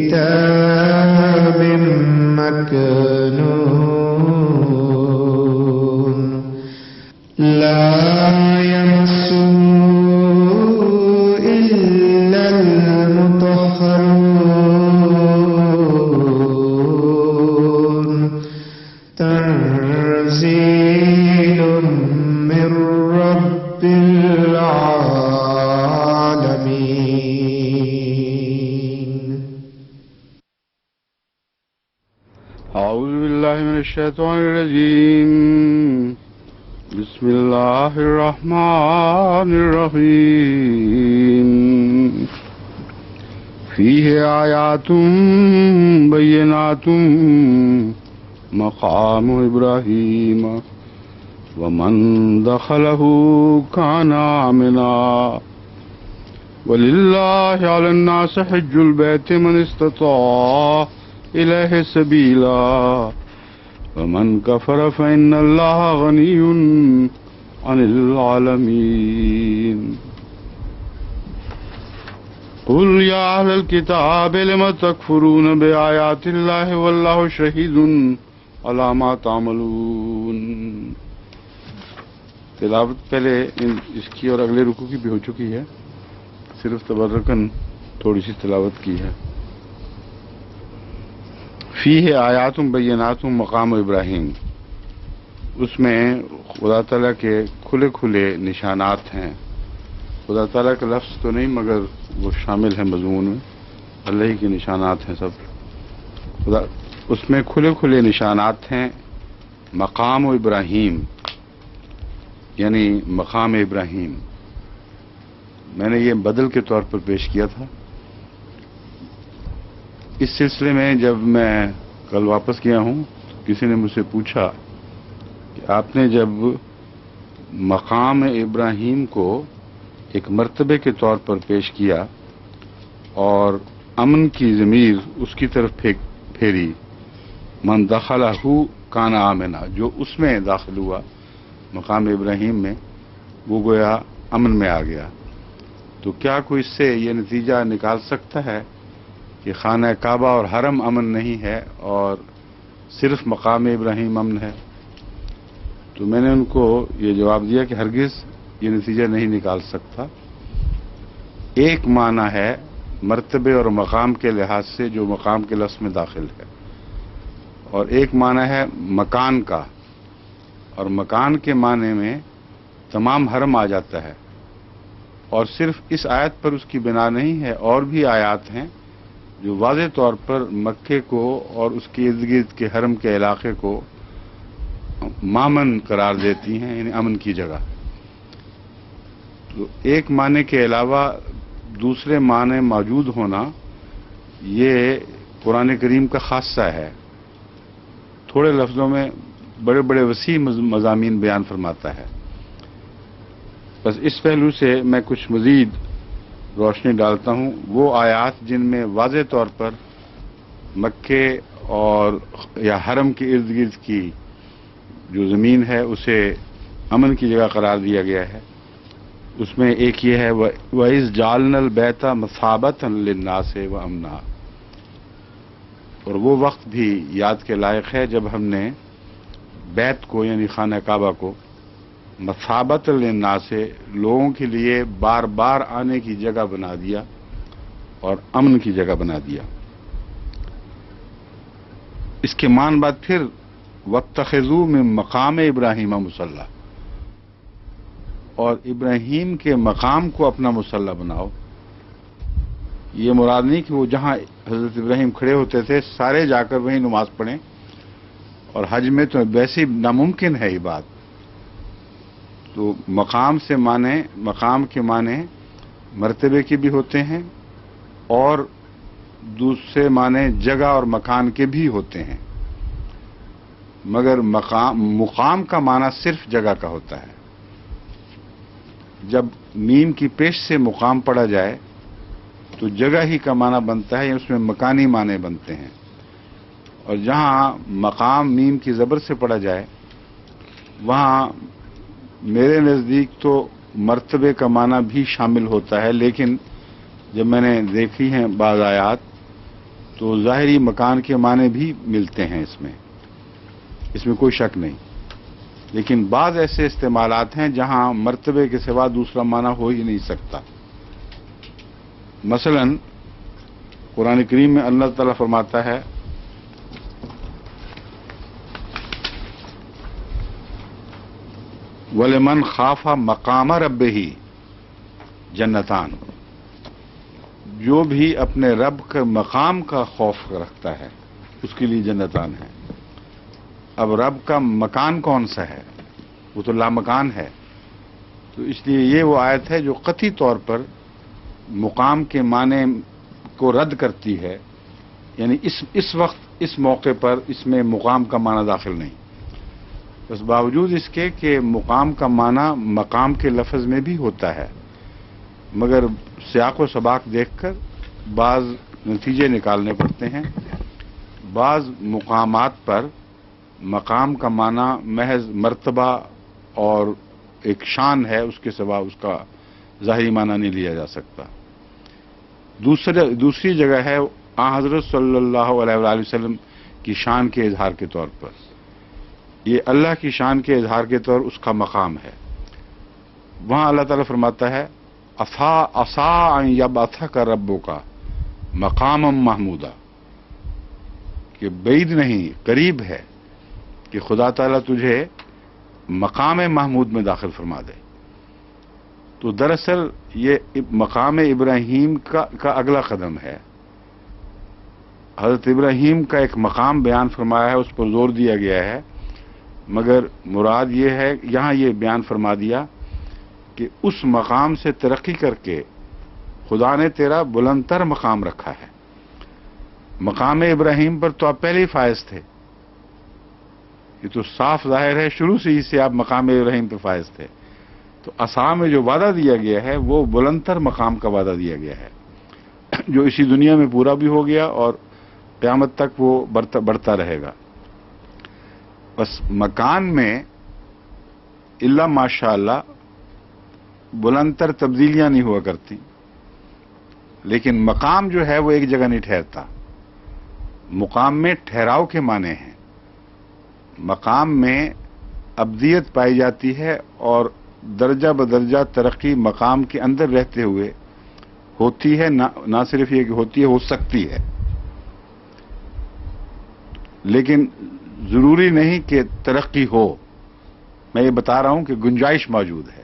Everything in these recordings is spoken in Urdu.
كتاب مكنون لا يمسه إلا المطهرون تنزيل من رب العالمين. أعوذ بالله من الشيطان الرجيم. بسم الله الرحمن الرحيم. فيه آيات بينات مقام إبراهيم ومن دخله كان آمنا ولله على الناس حج البيت من استطاع إليه سبيلا ومن كفر فإن الله غني عن العالمين. قل يا أهل الكتاب لم تكفرون بآيات الله والله شهيد على ما تعملون. تلاوت پہلے اس کی اور اگلے رکوع کی بھی ہو چکی ہے، صرف تبرکن تھوڑی سی تلاوت کی ہے. فیہ آیات بینات مقام ابراہیم، اس میں خدا تعالیٰ کے کھلے کھلے نشانات ہیں. خدا تعالیٰ کا لفظ تو نہیں مگر وہ شامل ہے مضمون میں، اللہ ہی کے نشانات ہیں سب. خدا اس میں کھلے کھلے نشانات ہیں. مقام ابراہیم یعنی مقام ابراہیم، میں نے یہ بدل کے طور پر پیش کیا تھا. اس سلسلے میں جب میں کل واپس گیا ہوں کسی نے مجھ سے پوچھا کہ آپ نے جب مقام ابراہیم کو ایک مرتبے کے طور پر پیش کیا اور امن کی ضمیر اس کی طرف پھیری، من دخلہ کان آمنا، جو اس میں داخل ہوا مقام ابراہیم میں وہ گویا امن میں آ گیا. تو کیا کوئی اس سے یہ نتیجہ نکال سکتا ہے کہ خانہ کعبہ اور حرم امن نہیں ہے اور صرف مقام ابراہیم امن ہے؟ تو میں نے ان کو یہ جواب دیا کہ ہرگز یہ نتیجہ نہیں نکال سکتا. ایک معنی ہے مرتبے اور مقام کے لحاظ سے جو مقام کے لفظ میں داخل ہے، اور ایک معنی ہے مکان کا، اور مکان کے معنی میں تمام حرم آ جاتا ہے. اور صرف اس آیت پر اس کی بنا نہیں ہے، اور بھی آیات ہیں جو واضح طور پر مکے کو اور اس کے ارد گرد کے حرم کے علاقے کو مامن قرار دیتی ہیں، یعنی امن کی جگہ. تو ایک معنی کے علاوہ دوسرے معنی موجود ہونا یہ قرآن کریم کا خاصہ ہے. تھوڑے لفظوں میں بڑے بڑے وسیع مضامین بیان فرماتا ہے. بس اس پہلو سے میں کچھ مزید روشنی ڈالتا ہوں. وہ آیات جن میں واضح طور پر مکے اور یا حرم کے ارد گرد کی جو زمین ہے اسے امن کی جگہ قرار دیا گیا ہے، اس میں ایک یہ ہے وَإِذْ جَعَلْنَا الْبَيْتَ مَثَابَةً لِلنَّاسِ وَأَمْنًا، اور وہ وقت بھی یاد کے لائق ہے جب ہم نے بیت کو یعنی خانہ کعبہ کو مثابت للناس سے لوگوں کے لیے بار بار آنے کی جگہ بنا دیا اور امن کی جگہ بنا دیا. اس کے مان بعد پھر وَاتَّخِذُوا مِن مقام ابراہیم مصلی، اور ابراہیم کے مقام کو اپنا مصلی بناؤ. یہ مراد نہیں کہ وہ جہاں حضرت ابراہیم کھڑے ہوتے تھے سارے جا کر وہیں نماز پڑھیں، اور حج میں تو ویسے ناممکن ہے یہ بات. تو مقام سے مقام کے معنی مرتبے کے بھی ہوتے ہیں اور دوسرے معنی جگہ اور مکان کے بھی ہوتے ہیں، مگر مقام کا معنی صرف جگہ کا ہوتا ہے. جب میم کی پیش سے مقام پڑھا جائے تو جگہ ہی کا معنی بنتا ہے، اس میں مکانی معنی بنتے ہیں. اور جہاں مقام میم کی زبر سے پڑھا جائے وہاں میرے نزدیک تو مرتبے کا معنی بھی شامل ہوتا ہے، لیکن جب میں نے دیکھی ہیں بعض آیات تو ظاہری مکان کے معنی بھی ملتے ہیں اس میں کوئی شک نہیں، لیکن بعض ایسے استعمالات ہیں جہاں مرتبے کے سوا دوسرا معنی ہو ہی نہیں سکتا۔ مثلا قرآن کریم میں اللہ تعالیٰ فرماتا ہے وَلِمَنْ خَافَ مَقَامَ رَبِّهِ جنتان، جو بھی اپنے رب کے مقام کا خوف رکھتا ہے اس کے لیے جنتان ہیں۔ اب رب کا مکان کون سا ہے؟ وہ تو لامکان ہے، تو اس لیے یہ وہ آیت ہے جو قطعی طور پر مقام کے معنی کو رد کرتی ہے، یعنی اس وقت اس موقع پر اس میں مقام کا معنی داخل نہیں، بس باوجود اس کے کہ مقام کا معنی مقام کے لفظ میں بھی ہوتا ہے، مگر سیاق و سباق دیکھ کر بعض نتیجے نکالنے پڑتے ہیں۔ بعض مقامات پر مقام کا معنی محض مرتبہ اور ایک شان ہے، اس کے سوا اس کا ظاہری معنی نہیں لیا جا سکتا۔ دوسری جگہ ہے حضرت صلی اللہ علیہ وآلہ وسلم کی شان کے اظہار کے طور پر، یہ اللہ کی شان کے اظہار کے طور اس کا مقام ہے۔ وہاں اللہ تعالیٰ فرماتا ہے عَسَىٰ أَن يَبْعَثَكَ رَبُّكَ مَقَامًا مَحْمُودًا، کہ بعید نہیں قریب ہے کہ خدا تعالیٰ تجھے مقام محمود میں داخل فرما دے۔ تو دراصل یہ مقام ابراہیم کا اگلا قدم ہے۔ حضرت ابراہیم کا ایک مقام بیان فرمایا ہے، اس پر زور دیا گیا ہے، مگر مراد یہ ہے یہاں یہ بیان فرما دیا کہ اس مقام سے ترقی کر کے خدا نے تیرا بلندتر مقام رکھا ہے۔ مقام ابراہیم پر تو آپ پہلے ہی فائز تھے، یہ تو صاف ظاہر ہے، شروع سے ہی سے آپ مقام ابراہیم پہ فائز تھے۔ تو عصا میں جو وعدہ دیا گیا ہے وہ بلندتر مقام کا وعدہ دیا گیا ہے، جو اسی دنیا میں پورا بھی ہو گیا اور قیامت تک وہ بڑھتا رہے گا۔ بس مکان میں الا ماشاء اللہ بلندتر تبدیلیاں نہیں ہوا کرتی، لیکن مقام جو ہے وہ ایک جگہ نہیں ٹھہرتا۔ مقام میں ٹھہراؤ کے معنی ہیں، مقام میں ابدیت پائی جاتی ہے اور درجہ بدرجہ ترقی مقام کے اندر رہتے ہوئے ہوتی ہے، نہ صرف یہ کہ ہوتی ہے، ہو سکتی ہے، لیکن ضروری نہیں کہ ترقی ہو۔ میں یہ بتا رہا ہوں کہ گنجائش موجود ہے۔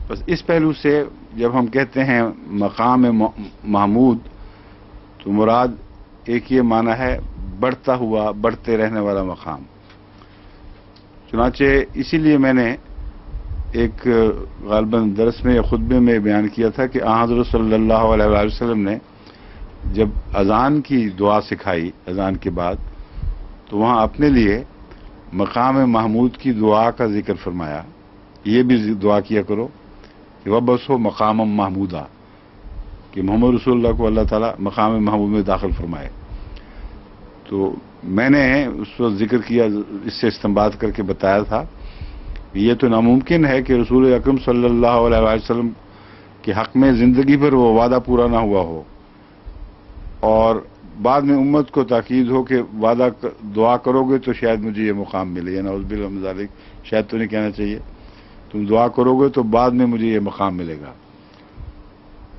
بس اس پہلو سے جب ہم کہتے ہیں مقام محمود تو مراد ایک یہ معنی ہے بڑھتا ہوا، بڑھتے رہنے والا مقام۔ چنانچہ اسی لیے میں نے ایک غالباً درس میں یا خطبے میں بیان کیا تھا کہ حضرت صلی اللہ علیہ وآلہ وسلم نے جب اذان کی دعا سکھائی اذان کے بعد، تو وہاں اپنے لیے مقام محمود کی دعا کا ذکر فرمایا، یہ بھی دعا کیا کرو کہ وَبَعْثْهُ مقام محمودہ، کہ محمد رسول اللہ کو اللہ تعالیٰ مقام محمود میں داخل فرمائے۔ تو میں نے اس وقت ذکر کیا، اس سے استنباط کر کے بتایا تھا کہ یہ تو ناممکن ہے کہ رسول اکرم صلی اللہ علیہ وسلم کے حق میں زندگی بھر وہ وعدہ پورا نہ ہوا ہو، اور بعد میں امت کو تاکید ہو کہ وعدہ دعا کرو گے تو شاید مجھے یہ مقام ملے، یا نعوذ باللہ من ذالک، شاید تو نہیں کہنا چاہیے، تم دعا کرو گے تو بعد میں مجھے یہ مقام ملے گا۔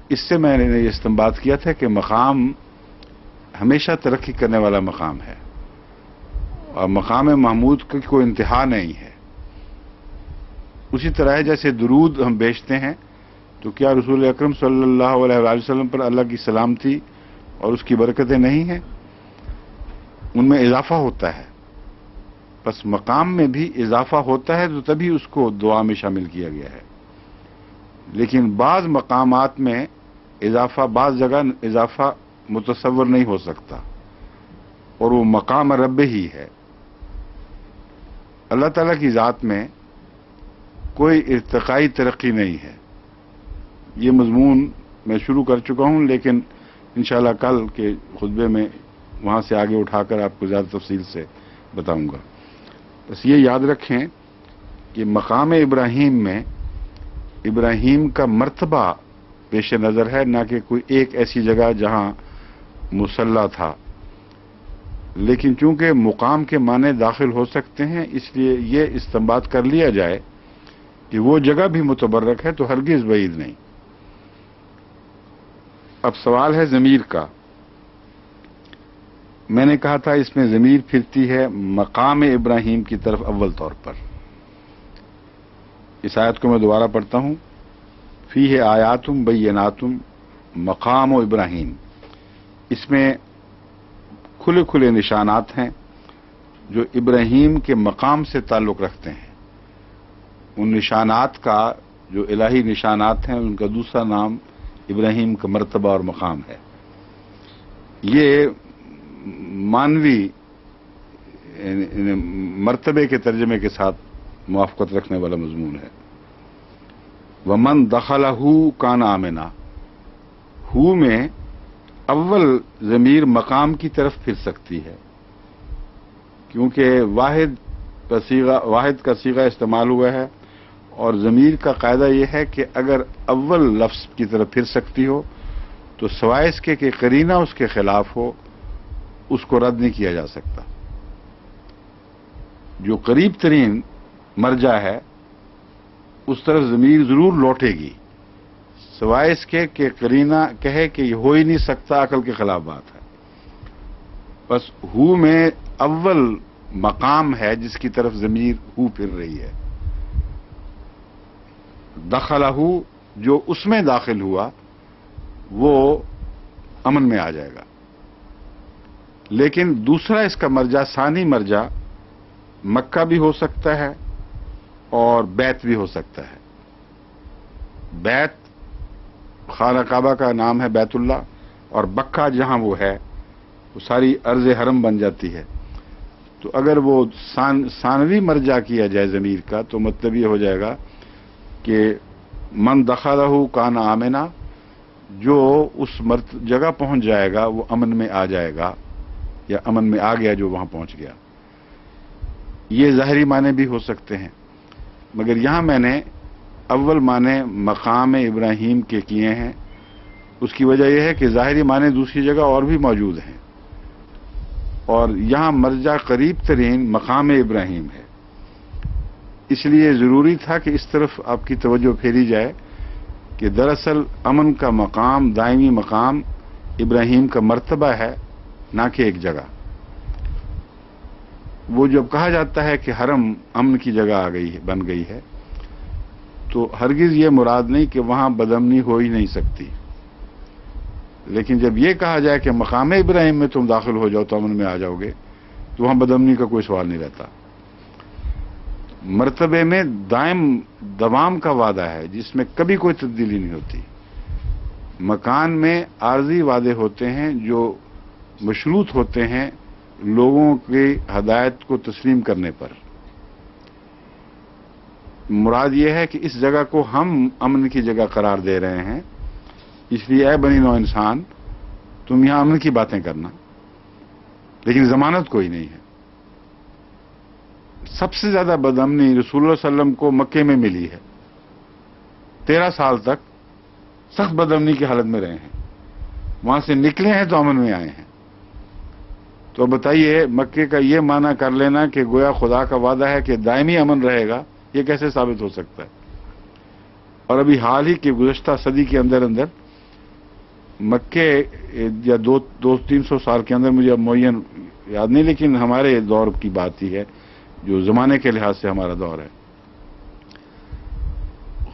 اس سے میں نے یہ استنباط کیا تھا کہ مقام ہمیشہ ترقی کرنے والا مقام ہے، اور مقام محمود کی کوئی انتہا نہیں ہے۔ اسی طرح ہے جیسے درود ہم بیچتے ہیں، تو کیا رسول اکرم صلی اللہ علیہ وآلہ وسلم پر اللہ کی سلامتی اور اس کی برکتیں نہیں ہیں؟ ان میں اضافہ ہوتا ہے، بس مقام میں بھی اضافہ ہوتا ہے تو تبھی اس کو دعا میں شامل کیا گیا ہے۔ لیکن بعض مقامات میں اضافہ، بعض جگہ اضافہ متصور نہیں ہو سکتا، اور وہ مقام رب ہی ہے۔ اللہ تعالیٰ کی ذات میں کوئی ارتقائی ترقی نہیں ہے۔ یہ مضمون میں شروع کر چکا ہوں، لیکن انشاءاللہ کل کے خطبے میں وہاں سے آگے اٹھا کر آپ کو زیادہ تفصیل سے بتاؤں گا۔ بس یہ یاد رکھیں کہ مقام ابراہیم میں ابراہیم کا مرتبہ پیش نظر ہے، نہ کہ کوئی ایک ایسی جگہ جہاں مسلح تھا، لیکن چونکہ مقام کے معنی داخل ہو سکتے ہیں اس لیے یہ استنباط کر لیا جائے کہ وہ جگہ بھی متبرک ہے، تو ہرگز بعید نہیں۔ اب سوال ہے ضمیر کا۔ میں نے کہا تھا اس میں ضمیر پھرتی ہے مقام ابراہیم کی طرف اول طور پر۔ اس آیت کو میں دوبارہ پڑھتا ہوں، فیہ آیات بینات مقام ابراہیم۔ اس میں کھلے کھلے نشانات ہیں جو ابراہیم کے مقام سے تعلق رکھتے ہیں۔ ان نشانات کا جو الہی نشانات ہیں ان کا دوسرا نام ابراہیم کا مرتبہ اور مقام ہے۔ یہ مانوی مرتبے کے ترجمے کے ساتھ موافقت رکھنے والا مضمون ہے۔ ومن دخلہ کان آمنا، ہو میں اول ضمیر مقام کی طرف پھر سکتی ہے، کیونکہ واحد کا صیغہ استعمال ہوا ہے، اور ضمیر کا قاعدہ یہ ہے کہ اگر اول لفظ کی طرف پھر سکتی ہو تو سوائے اس کے کہ قرینہ اس کے خلاف ہو اس کو رد نہیں کیا جا سکتا۔ جو قریب ترین مرجع ہے اس طرف ضمیر ضرور لوٹے گی، سوائے اس کے کہ قرینہ کہے کہ یہ ہو ہی نہیں سکتا، عقل کے خلاف بات ہے۔ بس ہو میں اول مقام ہے جس کی طرف ضمیر ہو پھر رہی ہے۔ دخلہ جو اس میں داخل ہوا وہ امن میں آ جائے گا، لیکن دوسرا اس کا مرجع، ثانی مرجع مکہ بھی ہو سکتا ہے اور بیت بھی ہو سکتا ہے۔ بیت خانہ کعبہ کا نام ہے بیت اللہ، اور بکہ جہاں وہ ہے وہ ساری ارض حرم بن جاتی ہے۔ تو اگر وہ ثانوی مرجع کیا جائے ضمیر کا تو مطلب یہ ہو جائے گا کہ من دخلہ کان آمنا، جو اس جگہ پہنچ جائے گا وہ امن میں آ جائے گا، یا امن میں آ گیا جو وہاں پہنچ گیا۔ یہ ظاہری معنی بھی ہو سکتے ہیں، مگر یہاں میں نے اول معنی مقام ابراہیم کے کیے ہیں۔ اس کی وجہ یہ ہے کہ ظاہری معنی دوسری جگہ اور بھی موجود ہیں، اور یہاں مرجع قریب ترین مقام ابراہیم ہے، اس لیے ضروری تھا کہ اس طرف آپ کی توجہ پھیری جائے کہ دراصل امن کا مقام، دائمی مقام ابراہیم کا مرتبہ ہے، نہ کہ ایک جگہ۔ وہ جب کہا جاتا ہے کہ حرم امن کی جگہ آ گئی ہے، بن گئی ہے، تو ہرگز یہ مراد نہیں کہ وہاں بدامنی ہو ہی نہیں سکتی، لیکن جب یہ کہا جائے کہ مقام ابراہیم میں تم داخل ہو جاؤ تو امن میں آ جاؤ گے، تو وہاں بدامنی کا کوئی سوال نہیں رہتا۔ مرتبے میں دائم دوام کا وعدہ ہے جس میں کبھی کوئی تبدیلی نہیں ہوتی۔ مکان میں عارضی وعدے ہوتے ہیں جو مشروط ہوتے ہیں لوگوں کی ہدایت کو تسلیم کرنے پر۔ مراد یہ ہے کہ اس جگہ کو ہم امن کی جگہ قرار دے رہے ہیں، اس لیے اے بنی نوع انسان تم یہاں امن کی باتیں کرنا، لیکن ضمانت کوئی نہیں ہے۔ سب سے زیادہ بدامنی رسول اللہ صلی اللہ علیہ وسلم کو مکے میں ملی ہے، 13 سال تک سخت بدامنی کی حالت میں رہے ہیں، وہاں سے نکلے ہیں تو امن میں آئے ہیں۔ تو بتائیے مکے کا یہ معنی کر لینا کہ گویا خدا کا وعدہ ہے کہ دائمی امن رہے گا، یہ کیسے ثابت ہو سکتا ہے؟ اور ابھی حال ہی کے گزشتہ صدی کے اندر مکے یا 200-300 سال کے اندر، مجھے اب معین یاد نہیں، لیکن ہمارے دور کی بات ہی ہے جو زمانے کے لحاظ سے ہمارا دور ہے،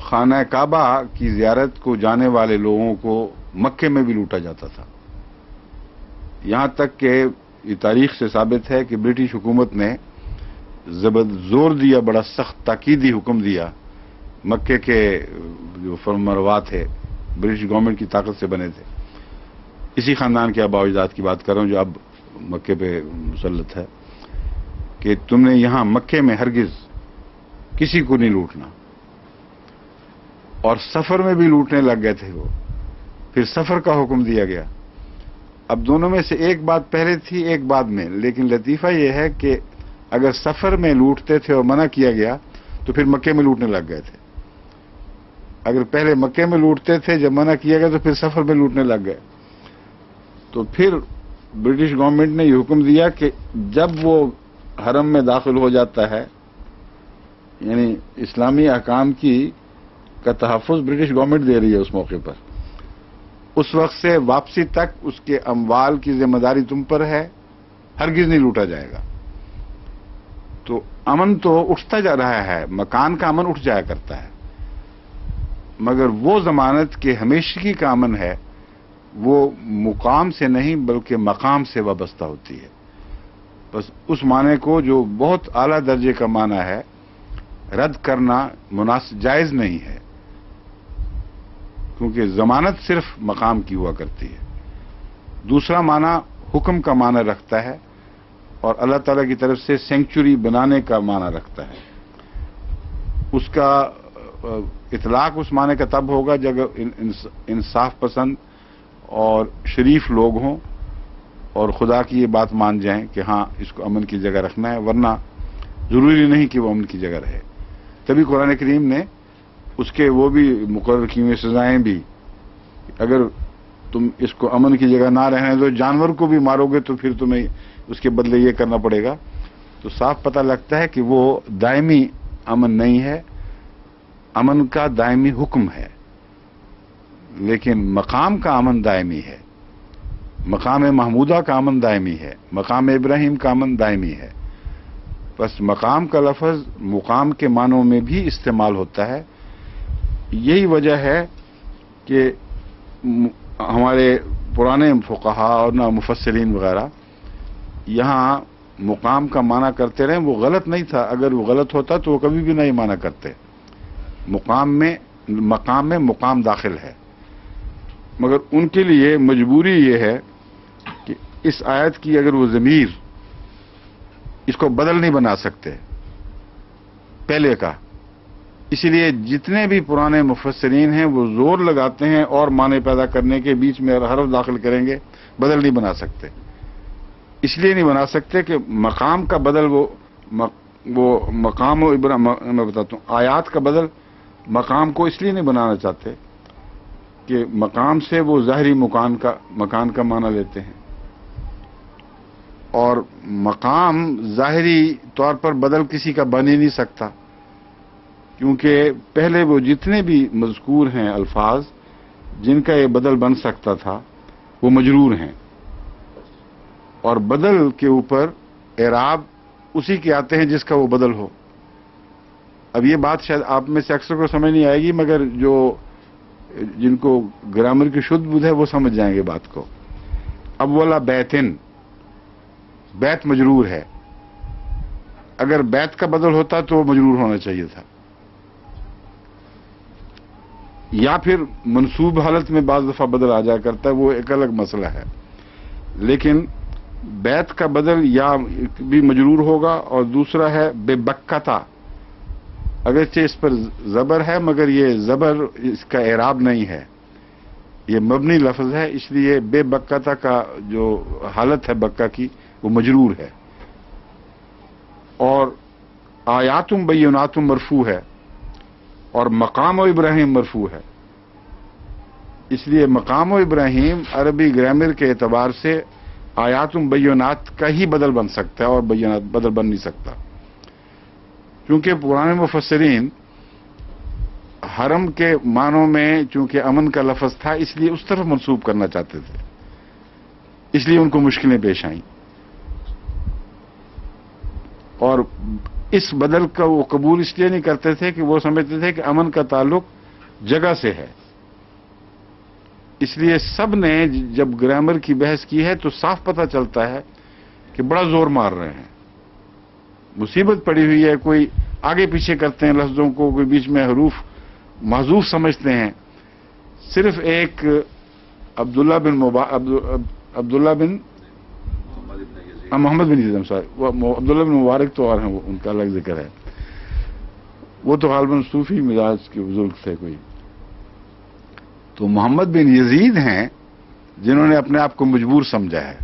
خانہ کعبہ کی زیارت کو جانے والے لوگوں کو مکے میں بھی لوٹا جاتا تھا، یہاں تک کہ یہ تاریخ سے ثابت ہے کہ برٹش حکومت نے زور دیا، بڑا سخت تاکیدی حکم دیا، مکے کے جو فرمانروا تھے برٹش گورنمنٹ کی طاقت سے بنے تھے، اسی خاندان کے آباء و اجداد کی بات کر رہا ہوں جو اب مکے پہ مسلط ہے، کہ تم نے یہاں مکے میں ہرگز کسی کو نہیں لوٹنا۔ اور سفر میں بھی لوٹنے لگ گئے تھے وہ، پھر سفر کا حکم دیا گیا۔ اب دونوں میں سے ایک بات پہلے تھی ایک بعد میں، لیکن لطیفہ یہ ہے کہ اگر سفر میں لوٹتے تھے اور منع کیا گیا تو پھر مکے میں لوٹنے لگ گئے تھے، اگر پہلے مکے میں لوٹتے تھے جب منع کیا گیا تو پھر سفر میں لوٹنے لگ گئے۔ تو تو پھر برٹش گورنمنٹ نے یہ حکم دیا کہ جب وہ حرم میں داخل ہو جاتا ہے، یعنی اسلامی احکام کا تحفظ برٹش گورنمنٹ دے رہی ہے اس موقع پر، اس وقت سے واپسی تک اس کے اموال کی ذمہ داری تم پر ہے، ہرگز نہیں لوٹا جائے گا۔ تو امن تو اٹھتا جا رہا ہے، مکان کا امن اٹھ جایا کرتا ہے، مگر وہ ضمانت کہ ہمیشگی کا امن ہے وہ مقام سے نہیں بلکہ مقام سے وابستہ ہوتی ہے۔ بس اس معنی کو جو بہت اعلیٰ درجے کا معنی ہے رد کرنا مناسب جائز نہیں ہے، کیونکہ ضمانت صرف مقام کی ہوا کرتی ہے۔ دوسرا معنی حکم کا معنی رکھتا ہے اور اللہ تعالیٰ کی طرف سے سینکچوری بنانے کا معنی رکھتا ہے۔ اس کا اطلاق اس معنی کا تب ہوگا جب انصاف پسند اور شریف لوگ ہوں اور خدا کی یہ بات مان جائیں کہ ہاں اس کو امن کی جگہ رکھنا ہے، ورنہ ضروری نہیں کہ وہ امن کی جگہ رہے۔ تبھی قرآن کریم نے اس کے وہ بھی مقرر کی ہوئی سزائیں بھی، اگر تم اس کو امن کی جگہ نہ رہنے دو، جانور کو بھی مارو گے تو پھر تمہیں اس کے بدلے یہ کرنا پڑے گا۔ تو صاف پتہ لگتا ہے کہ وہ دائمی امن نہیں ہے، امن کا دائمی حکم ہے، لیکن مقام کا امن دائمی ہے، مقام محمودہ کا امن دائمی ہے، مقام ابراہیم کا امن دائمی ہے۔ بس مقام کا لفظ مقام کے معنوں میں بھی استعمال ہوتا ہے۔ یہی وجہ ہے کہ ہمارے پرانے فقہا اور نہ مفسرین وغیرہ یہاں مقام کا معنی کرتے رہے، وہ غلط نہیں تھا، اگر وہ غلط ہوتا تو وہ کبھی بھی نہیں معنی کرتے۔ مقام میں مقام داخل ہے، مگر ان کے لیے مجبوری یہ ہے کہ اس آیت کی اگر وہ ضمیر اس کو بدل نہیں بنا سکتے پہلے کا، اسی لیے جتنے بھی پرانے مفسرین ہیں وہ زور لگاتے ہیں اور معنی پیدا کرنے کے بیچ میں حرف داخل کریں گے، بدل نہیں بنا سکتے۔ اس لیے نہیں بنا سکتے کہ مقام کا بدل وہ مقام و میں بتاتا ہوں، آیات کا بدل مقام کو اس لیے نہیں بنانا چاہتے کہ مقام سے وہ ظاہری مکان کا معنی لیتے ہیں، اور مقام ظاہری طور پر بدل کسی کا بن ہی نہیں سکتا، کیونکہ پہلے وہ جتنے بھی مذکور ہیں الفاظ جن کا یہ بدل بن سکتا تھا وہ مجرور ہیں، اور بدل کے اوپر اعراب اسی کے آتے ہیں جس کا وہ بدل ہو۔ اب یہ بات شاید آپ میں سے اکثر کو سمجھ نہیں آئے گی، مگر جن کو گرامر کی شدھ بدھ ہے وہ سمجھ جائیں گے بات کو۔ اب والا بیتن، بیت مجرور ہے، اگر بیت کا بدل ہوتا تو وہ مجرور ہونا چاہیے تھا، یا پھر منصوب حالت میں بعض دفعہ بدل آ جایا کرتا ہے، وہ ایک الگ مسئلہ ہے، لیکن بیت کا بدل یا بھی مجرور ہوگا۔ اور دوسرا ہے بے بکتا، اگرچہ اس پر زبر ہے مگر یہ زبر اس کا اعراب نہیں ہے، یہ مبنی لفظ ہے، اس لیے بے بکتا کا جو حالت ہے بکا کی وہ مجرور ہے۔ اور آیاتم بیناتم مرفوع ہے اور مقام و ابراہیم مرفوع ہے، اس لیے مقام و ابراہیم عربی گرامر کے اعتبار سے آیاتم بینات کا ہی بدل بن سکتا ہے اور بینات بدل بن نہیں سکتا، کیونکہ پرانے مفسرین حرم کے معنوں میں چونکہ امن کا لفظ تھا اس لیے اس طرف منسوب کرنا چاہتے تھے، اس لیے ان کو مشکلیں پیش آئیں، اور اس بدل کا وہ قبول اس لیے نہیں کرتے تھے کہ وہ سمجھتے تھے کہ امن کا تعلق جگہ سے ہے۔ اس لیے سب نے جب گرامر کی بحث کی ہے تو صاف پتہ چلتا ہے کہ بڑا زور مار رہے ہیں، مصیبت پڑی ہوئی ہے، کوئی آگے پیچھے کرتے ہیں لفظوں کو، کوئی بیچ میں حروف محذوف سمجھتے ہیں۔ صرف ایک عبداللہ بن محمد بن یزید، عبداللہ بن مبارک تو اور ہیں، وہ ان کا الگ ذکر ہے، وہ تو غالباً صوفی مزاج کے بزرگ تھے کوئی، تو محمد بن یزید ہیں جنہوں نے اپنے آپ کو مجبور سمجھا ہے۔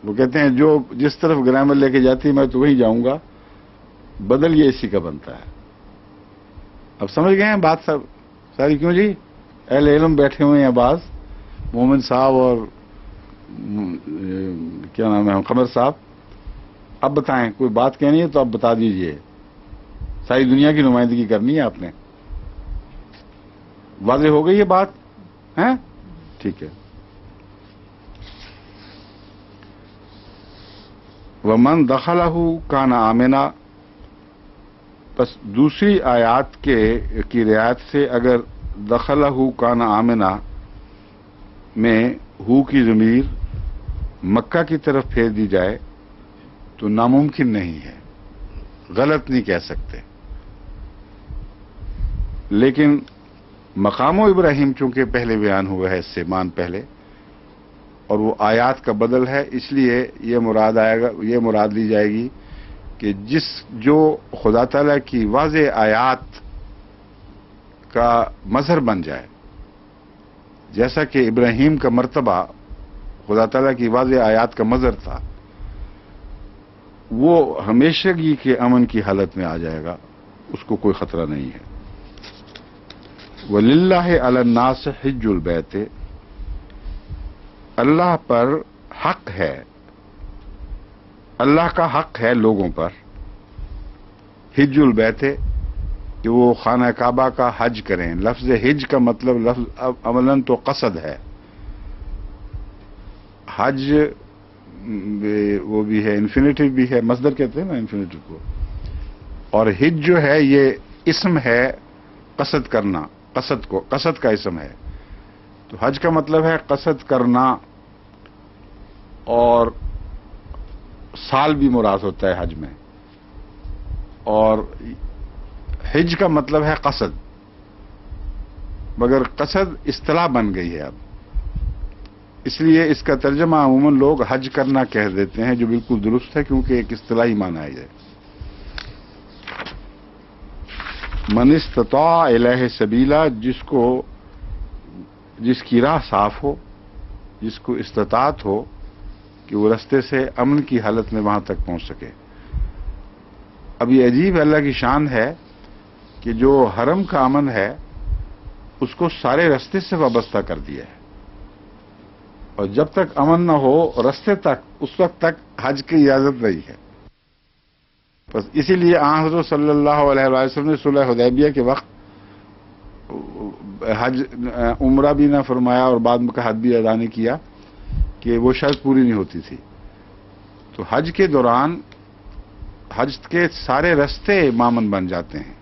وہ کہتے ہیں جو جس طرف گرامر لے کے جاتی میں تو وہیں جاؤں گا، بدل یہ اسی کا بنتا ہے۔ اب سمجھ گئے ہیں بات ساری کیوں جی؟ اہل علم بیٹھے ہوئے ہیں، بعض مومن صاحب اور کیا نام ہے قمر صاحب، اب بتائیں، کوئی بات کہنی ہے تو اب بتا دیجئے، ساری دنیا کی نمائندگی کرنی ہے آپ نے، واضح ہو گئی یہ بات ہے؟ ٹھیک ہے. وَمَن دَخَلَهُ كَانَ آمِنًا، بس دوسری آیات کی رعایت سے اگر دخلہ کان آمنہ میں ہو کی ضمیر مکہ کی طرف پھیر دی جائے تو ناممکن نہیں ہے، غلط نہیں کہہ سکتے. لیکن مقام ابراہیم چونکہ پہلے بیان ہوا ہے اس سے مان پہلے، اور وہ آیات کا بدل ہے، اس لیے یہ مراد لی جائے گی کہ جو خدا تعالیٰ کی واضح آیات کا مظہر بن جائے، جیسا کہ ابراہیم کا مرتبہ خدا تعالیٰ کی واضح آیات کا مظہر تھا، وہ ہمیشگی کے امن کی حالت میں آ جائے گا، اس کو کوئی خطرہ نہیں ہے. وَلِلَّهِ عَلَى النَّاسِ حِجُّ الْبَيْتِ، اللہ پر حق ہے، اللہ کا حق ہے لوگوں پر، حج البیت، کہ وہ خانہ کعبہ کا حج کریں. لفظ حج کا مطلب لفظ عملاً تو قصد ہے، حج وہ بھی ہے، انفینیٹو بھی ہے، مصدر کہتے ہیں نا انفینیٹو کو، اور حج جو ہے یہ اسم ہے قصد کرنا، قصد کا اسم ہے. تو حج کا مطلب ہے قصد کرنا، اور سال بھی مراد ہوتا ہے حج میں، اور حج کا مطلب ہے قصد، مگر قصد اصطلاح بن گئی ہے اب، اس لیے اس کا ترجمہ عموماً لوگ حج کرنا کہہ دیتے ہیں، جو بالکل درست ہے کیونکہ ایک اصطلاحی معنی ہے. من استطاع الیہ سبیلا، جس کی راہ صاف ہو، جس کو استطاعت ہو کہ وہ رستے سے امن کی حالت میں وہاں تک پہنچ سکے. اب یہ عجیب اللہ کی شان ہے کہ جو حرم کا امن ہے اس کو سارے رستے سے وابستہ کر دیا ہے، اور جب تک امن نہ ہو رستے تک، اس وقت تک حج کی اجازت نہیں ہے. بس اسی لیے آن حضرت صلی اللہ علیہ وسلم نے صلح حدیبیہ کے وقت حج عمرہ بھی نہ فرمایا اور بعد میں حج بھی ادا نہیں کیا کہ وہ شرط پوری نہیں ہوتی تھی. تو حج کے دوران حج کے سارے رستے مامن بن جاتے ہیں،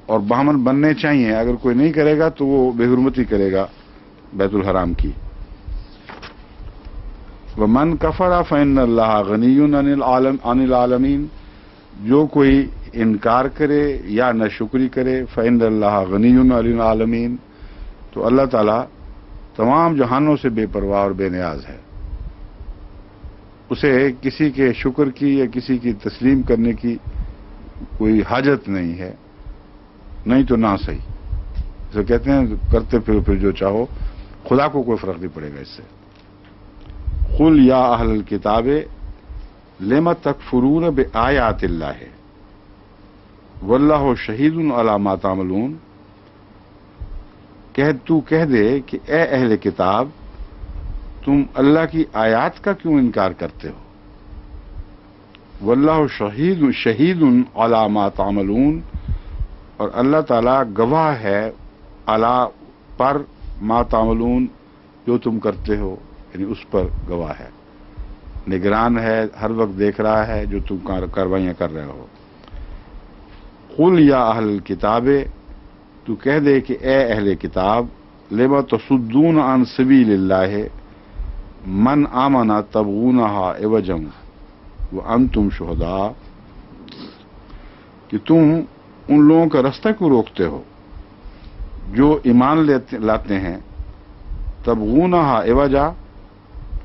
اور مامن بننے چاہیے. اگر کوئی نہیں کرے گا تو وہ بے حرمتی کرے گا بیت الحرام کی. وَمَن كَفَرَ فَإِنَّ اللَّهَ غَنِيٌّ عَنِ الْعَالَمِينَ، جو کوئی انکار کرے یا ناشکری کرے، فَإِنَّ اللَّهَ غَنِيٌّ عَنِ الْعَالَمِينَ، تو اللہ تعالیٰ تمام جہانوں سے بے پرواہ اور بے نیاز ہے. اسے کسی کے شکر کی یا کسی کی تسلیم کرنے کی کوئی حاجت نہیں ہے، نہیں تو نہ صحیح. اسے کہتے ہیں کرتے پھر جو چاہو، خدا کو کوئی فرق نہیں پڑے گا اس سے. قل یا اہل الکتاب لم تکفرون بآیات اللہ واللہ شہید علی ما تعملون، کہہ دے کہ اے اہل کتاب، تم اللہ کی آیات کا کیوں انکار کرتے ہو؟ واللہ شہید علی ما تعملون، اور اللہ تعالیٰ گواہ ہے علی پر ما تعملون، جو تم کرتے ہو، یعنی اس پر گواہ ہے، نگران ہے، ہر وقت دیکھ رہا ہے جو تم کاروائیاں کر رہے ہو. قل یا اہل الکتاب، تو کہہ دے کہ اے اہل کتاب، لما تصدون عن سبیل اللہ من آمن تبغونہا عوجا وانتم شہداء، کہ تم ان لوگوں کا رستہ کیوں روکتے ہو جو ایمان لاتے ہیں. تبغونہا عوجا،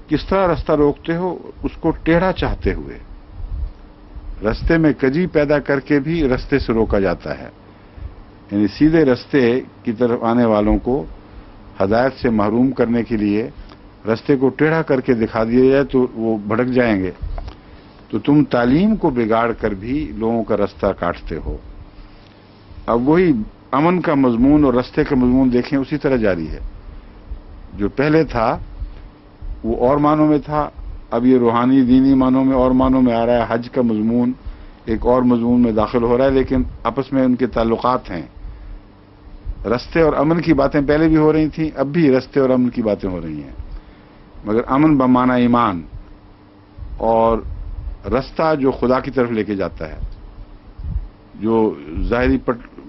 کس طرح رستہ روکتے ہو؟ اس کو ٹیڑھا چاہتے ہوئے. رستے میں کجی پیدا کر کے بھی رستے سے روکا جاتا ہے، یعنی سیدھے رستے کی طرف آنے والوں کو ہدایت سے محروم کرنے کے لیے رستے کو ٹیڑھا کر کے دکھا دیا جائے تو وہ بھٹک جائیں گے. تو تم تعلیم کو بگاڑ کر بھی لوگوں کا رستہ کاٹتے ہو. اب وہی امن کا مضمون اور رستے کا مضمون دیکھیں، اسی طرح جاری ہے. جو پہلے تھا وہ اور معنوں میں تھا، اب یہ روحانی دینی معنوں میں اور معنوں میں آ رہا ہے. حج کا مضمون ایک اور مضمون میں داخل ہو رہا ہے، لیکن آپس میں ان کے تعلقات ہیں. رستے اور امن کی باتیں پہلے بھی ہو رہی تھیں، اب بھی رستے اور امن کی باتیں ہو رہی ہیں، مگر امن بمعنی ایمان، اور رستہ جو خدا کی طرف لے کے جاتا ہے، جو ظاہری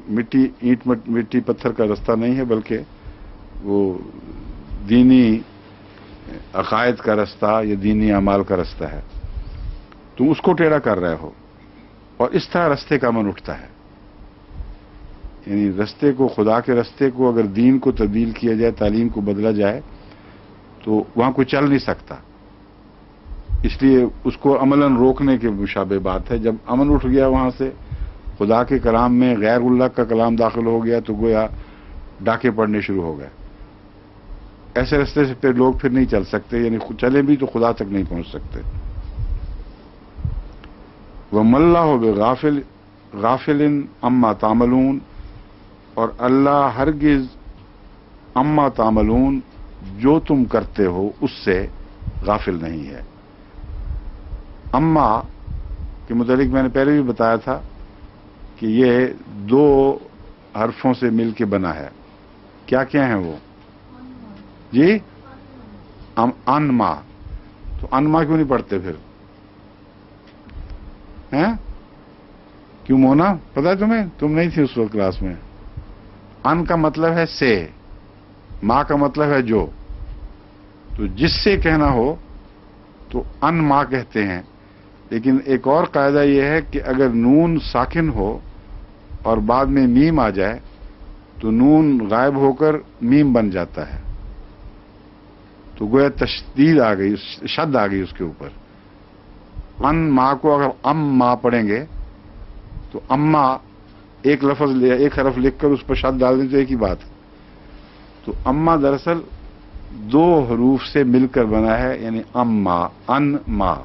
مٹی پتھر کا رستہ نہیں ہے، بلکہ وہ دینی عقائد کا رستہ یا دینی اعمال کا رستہ ہے. تم اس کو ٹیڑھا کر رہے ہو، اور اس طرح رستے کا امن اٹھتا ہے. یعنی رستے کو، خدا کے رستے کو اگر دین کو تبدیل کیا جائے، تعلیم کو بدلا جائے، تو وہاں کوئی چل نہیں سکتا. اس لیے اس کو عملاً روکنے کے مشابہ بات ہے. جب امن اٹھ گیا وہاں سے، خدا کے کلام میں غیر اللہ کا کلام داخل ہو گیا، تو گویا ڈاکے پڑنے شروع ہو گئے. ایسے رستے سے پھر لوگ پھر نہیں چل سکتے، یعنی چلے بھی تو خدا تک نہیں پہنچ سکتے. وَمَا اللَّهُ بِغَافِلٍ عَمَّا تَعْمَلُونَ، اور اللہ ہرگز عَمَّا تَعْمَلُونَ، جو تم کرتے ہو اس سے غافل نہیں ہے. اما کے متعلق میں نے پہلے بھی بتایا تھا کہ یہ دو حرفوں سے مل کے بنا ہے. کیا کیا ہیں وہ؟ جی، انما. تو انما کیوں نہیں پڑھتے پھر؟ ہیں کیوں مونا؟ پتا ہے تمہیں؟ تم نہیں تھی اس وقت کلاس میں. ان کا مطلب ہے سے، ماں کا مطلب ہے جو. تو جس سے کہنا ہو تو ان ماں کہتے ہیں. لیکن ایک اور قاعدہ یہ ہے کہ اگر نون ساکن ہو اور بعد میں میم آ جائے تو نون غائب ہو کر میم بن جاتا ہے. تو گویا تشدید آ گئی، شد آ گئی اس کے اوپر. ان ماں کو اگر ام ماں پڑھیں گے تو اما ایک لفظ ایک حرف لکھ کر اس پر شد ڈال دیں تو ایک ہی بات ہے. تو اما دراصل دو حروف سے مل کر بنا ہے، یعنی اما، ان ماں.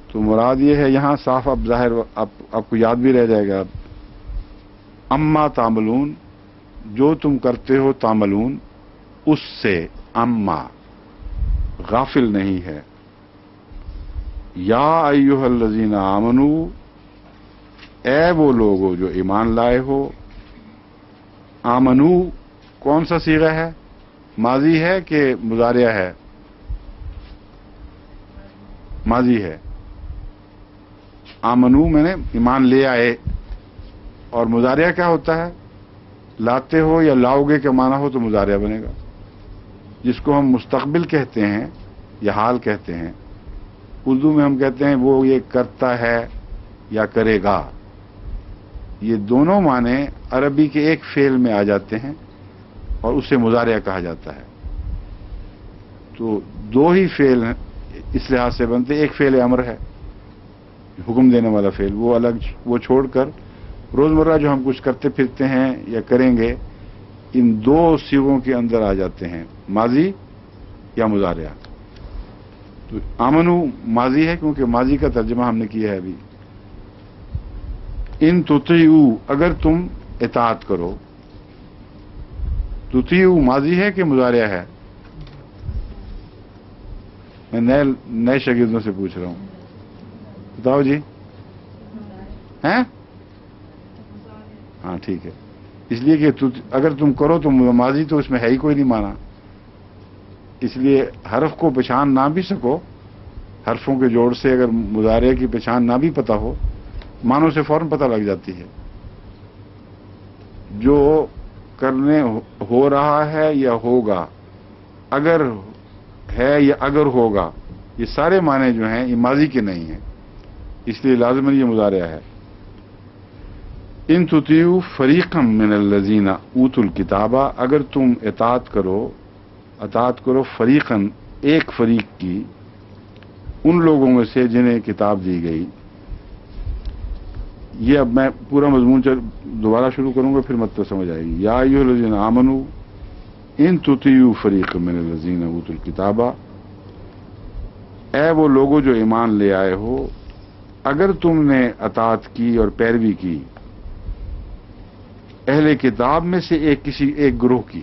تو مراد یہ ہے یہاں صاف، اب ظاہر آپ کو یاد بھی رہ جائے گا. اما تعملون، جو تم کرتے ہو، تعملون، اس سے، اما، غافل نہیں ہے. یا ایھا الذین آمنوا، اے وہ لوگو جو ایمان لائے ہو. آمنو کون سا صیغہ ہے؟ ماضی ہے کہ مضارع ہے؟ ماضی ہے. آمنو میں نے ایمان لے آئے. اور مضارع کیا ہوتا ہے؟ لاتے ہو یا لاؤ گے کا معنی ہو تو مضارع بنے گا. جس کو ہم مستقبل کہتے ہیں یا حال کہتے ہیں، اردو میں ہم کہتے ہیں وہ یہ کرتا ہے یا کرے گا. یہ دونوں معنی عربی کے ایک فعل میں آ جاتے ہیں اور اسے مضارع کہا جاتا ہے. تو دو ہی فعل اس لحاظ سے بنتے. ایک فعل امر ہے، حکم دینے والا فعل، وہ الگ، وہ چھوڑ کر روزمرہ جو ہم کچھ کرتے پھرتے ہیں یا کریں گے، ان دو صیغوں کے اندر آ جاتے ہیں، ماضی یا مضارع. تو آمنو ماضی ہے کیونکہ ماضی کا ترجمہ ہم نے کیا ہے ابھی. ان تطیعو، اگر تم اطاعت کرو. تطیعو ماضی ہے کہ مضارع ہے؟ میں نئے شاگردوں سے پوچھ رہا ہوں، بتاؤ جی. ہیں؟ ہاں ٹھیک ہے. اس لیے کہ اگر تم کرو تو ماضی تو اس میں ہے ہی کوئی نہیں مانا. اس لیے حرف کو پہچان نہ بھی سکو، حرفوں کے جوڑ سے اگر مضارع کی پہچان نہ بھی پتہ ہو، معنوں سے فوراً پتہ لگ جاتی ہے. جو کرنے ہو رہا ہے یا ہوگا، اگر ہے یا اگر ہوگا، یہ سارے معنی جو ہیں یہ ماضی کے نہیں ہیں، اس لیے لازماً یہ مضارع ہے. ان تطیعوا فریقا من الذین اوتوا الکتاب، اگر تم اطاعت کرو فریقاً، ایک فریق کی، ان لوگوں میں سے جنہیں کتاب دی گئی. یہ اب میں پورا مضمون دوبارہ شروع کروں گا، پھر مطلب سمجھ آئے گی. یا ایھا الذین آمنوا ان تطیعوا فریقا من الذین اوتوا الکتاب، اے وہ لوگوں جو ایمان لے آئے ہو، اگر تم نے اطاعت کی اور پیروی کی اہل کتاب میں سے ایک گروہ کی.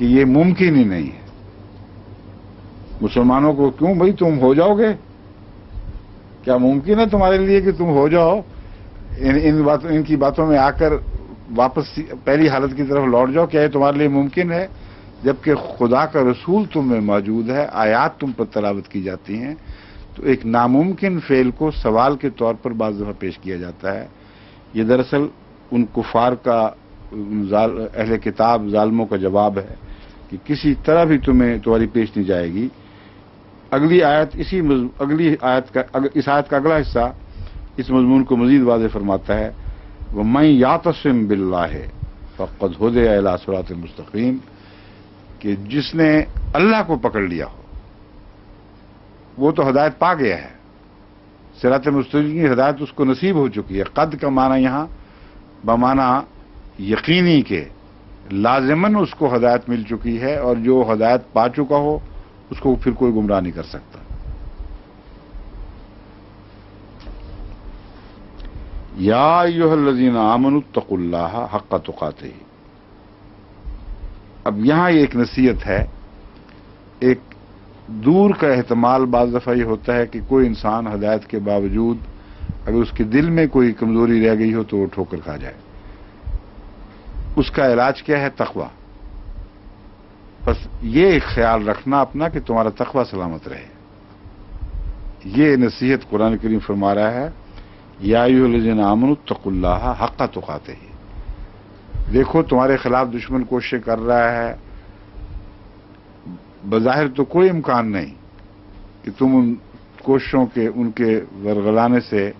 کہ یہ ممکن ہی نہیں ہے. مسلمانوں کو کیوں بھائی تم ہو جاؤ گے؟ کیا ممکن ہے تمہارے لیے کہ تم ہو جاؤ؟ ان کی باتوں میں آ کر واپس پہلی حالت کی طرف لوٹ جاؤ. کیا یہ تمہارے لیے ممکن ہے؟ جبکہ خدا کا رسول تم میں موجود ہے، آیات تم پر تلاوت کی جاتی ہیں، تو ایک ناممکن فعل کو سوال کے طور پر بعض دفعہ پیش کیا جاتا ہے. یہ دراصل ان کفار کا، اہل کتاب ظالموں کا جواب ہے کہ کسی طرح بھی تمہاری پیش نہیں جائے گی. اگلی آیت اس آیت کا اگلا حصہ اس مضمون کو مزید واضح فرماتا ہے. وَمَن يَعْتَصِم بِاللَّهِ فَقَدْ هُدِيَ إِلَىٰ صِرَاطٍ مُسْتَقِيمٍ، کہ جس نے اللہ کو پکڑ لیا ہو وہ تو ہدایت پا گیا ہے. صراط مستقیم کی ہدایت اس کو نصیب ہو چکی ہے. قد کا معنی یہاں بمعنی یقینی کے لازماً اس کو ہدایت مل چکی ہے، اور جو ہدایت پا چکا ہو اس کو پھر کوئی گمراہ نہیں کر سکتا. یا ایھا الذین آمنوا اتقوا اللہ حق تقاتہ. اب یہاں ایک نصیحت ہے. ایک دور کا احتمال بعض دفعہ یہ ہوتا ہے کہ کوئی انسان ہدایت کے باوجود اگر اس کے دل میں کوئی کمزوری رہ گئی ہو تو وہ ٹھوکر کھا جائے. اس کا علاج کیا ہے؟ تقوی. بس یہ خیال رکھنا اپنا کہ تمہارا تقوی سلامت رہے. یہ نصیحت قرآن کریم فرما رہا ہے، یا ایھا الذین آمنوا اتقوا اللہ حق تقاتہ. دیکھو تمہارے خلاف دشمن کوششیں کر رہا ہے، بظاہر تو کوئی امکان نہیں کہ تم ان کوششوں کے، ان کے ورغلانے سے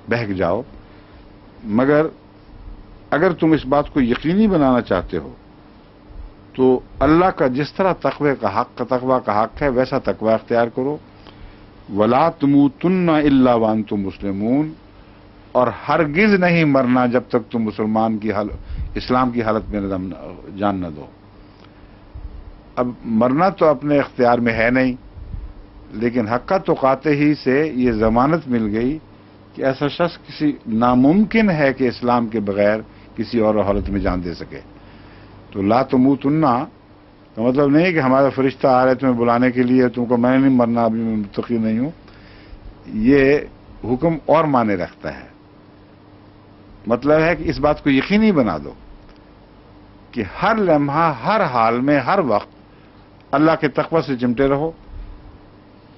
بہک جاؤ، مگر اگر تم اس بات کو یقینی بنانا چاہتے ہو تو اللہ کا جس طرح تقوی کا حق ہے ویسا تقوی اختیار کرو. وَلَا تُمُوتُنَّ إِلَّا وَأَنْتُم مُّسْلِمُونَ، اور ہرگز نہیں مرنا جب تک تم اسلام کی حالت میں جان نہ دو. اب مرنا تو اپنے اختیار میں ہے نہیں، لیکن حق تقاتہ ہی سے یہ ضمانت مل گئی کہ ایسا شخص کسی ناممکن ہے کہ اسلام کے بغیر کسی اور حالت میں جان دے سکے. تو لا تموتن کا مطلب نہیں ہے کہ ہمارا فرشتہ آ رہا ہے تمہیں بلانے کے لیے، تم کو میں نہیں مرنا، ابھی میں متقی نہیں ہوں. یہ حکم اور معنی رکھتا ہے. مطلب ہے کہ اس بات کو یقینی بنا دو کہ ہر لمحہ، ہر حال میں، ہر وقت اللہ کے تقوی سے چمٹے رہو.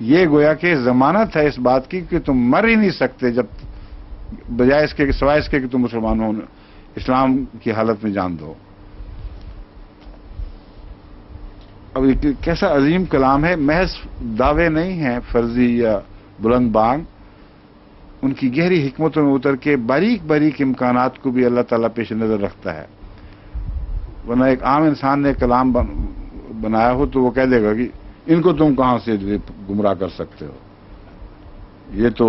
یہ گویا کہ ضمانت ہے اس بات کی کہ تم مر ہی نہیں سکتے جب بجائے اس کے، سوائے اس کے کہ تم مسلمان ہو، اسلام کی حالت میں جان دو. اب یہ کیسا عظیم کلام ہے. محض دعوے نہیں ہیں فرضی یا بلند بانگ، ان کی گہری حکمتوں میں اتر کے باریک باریک امکانات کو بھی اللہ تعالیٰ پیش نظر رکھتا ہے. ورنہ ایک عام انسان نے کلام بنایا ہو تو وہ کہہ دے گا کہ ان کو تم کہاں سے گمراہ کر سکتے ہو، یہ تو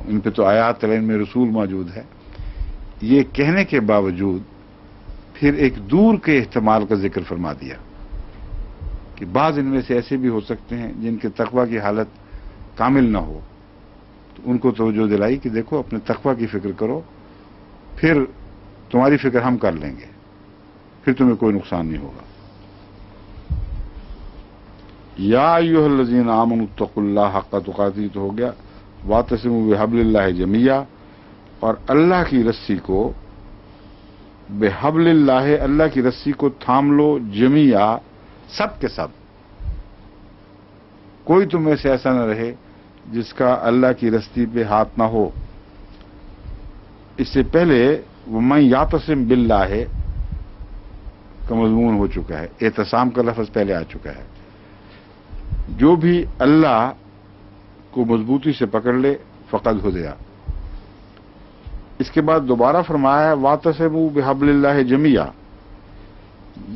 ان پہ تو آیات علم رسول موجود ہے. یہ کہنے کے باوجود پھر ایک دور کے احتمال کا ذکر فرما دیا کہ بعض ان میں سے ایسے بھی ہو سکتے ہیں جن کے تقوی کی حالت کامل نہ ہو. تو ان کو توجہ دلائی کہ دیکھو اپنے تقوی کی فکر کرو، پھر تمہاری فکر ہم کر لیں گے، پھر تمہیں کوئی نقصان نہیں ہوگا. یا ایھا الذین آمنوا اتقوا اللہ حق تقاتہ تو ہو گیا. واعتصموا بحبل اللہ جمیعا، اور اللہ کی رسی کو، بحبل اللہ، اللہ کی رسی کو تھام لو، جمیعا، سب کے سب. کوئی تم میں سے ایسا نہ رہے جس کا اللہ کی رسی پہ ہاتھ نہ ہو. اس سے پہلے وَمَن يَعْتَصِم بِاللَّهِ کا مضمون ہو چکا ہے، اعتصام کا لفظ پہلے آ چکا ہے. جو بھی اللہ کو مضبوطی سے پکڑ لے فقد ہدیا. اس کے بعد دوبارہ فرمایا ہے وَاعْتَصِمُوا بِحَبْلِ اللَّهِ جَمِيعًا.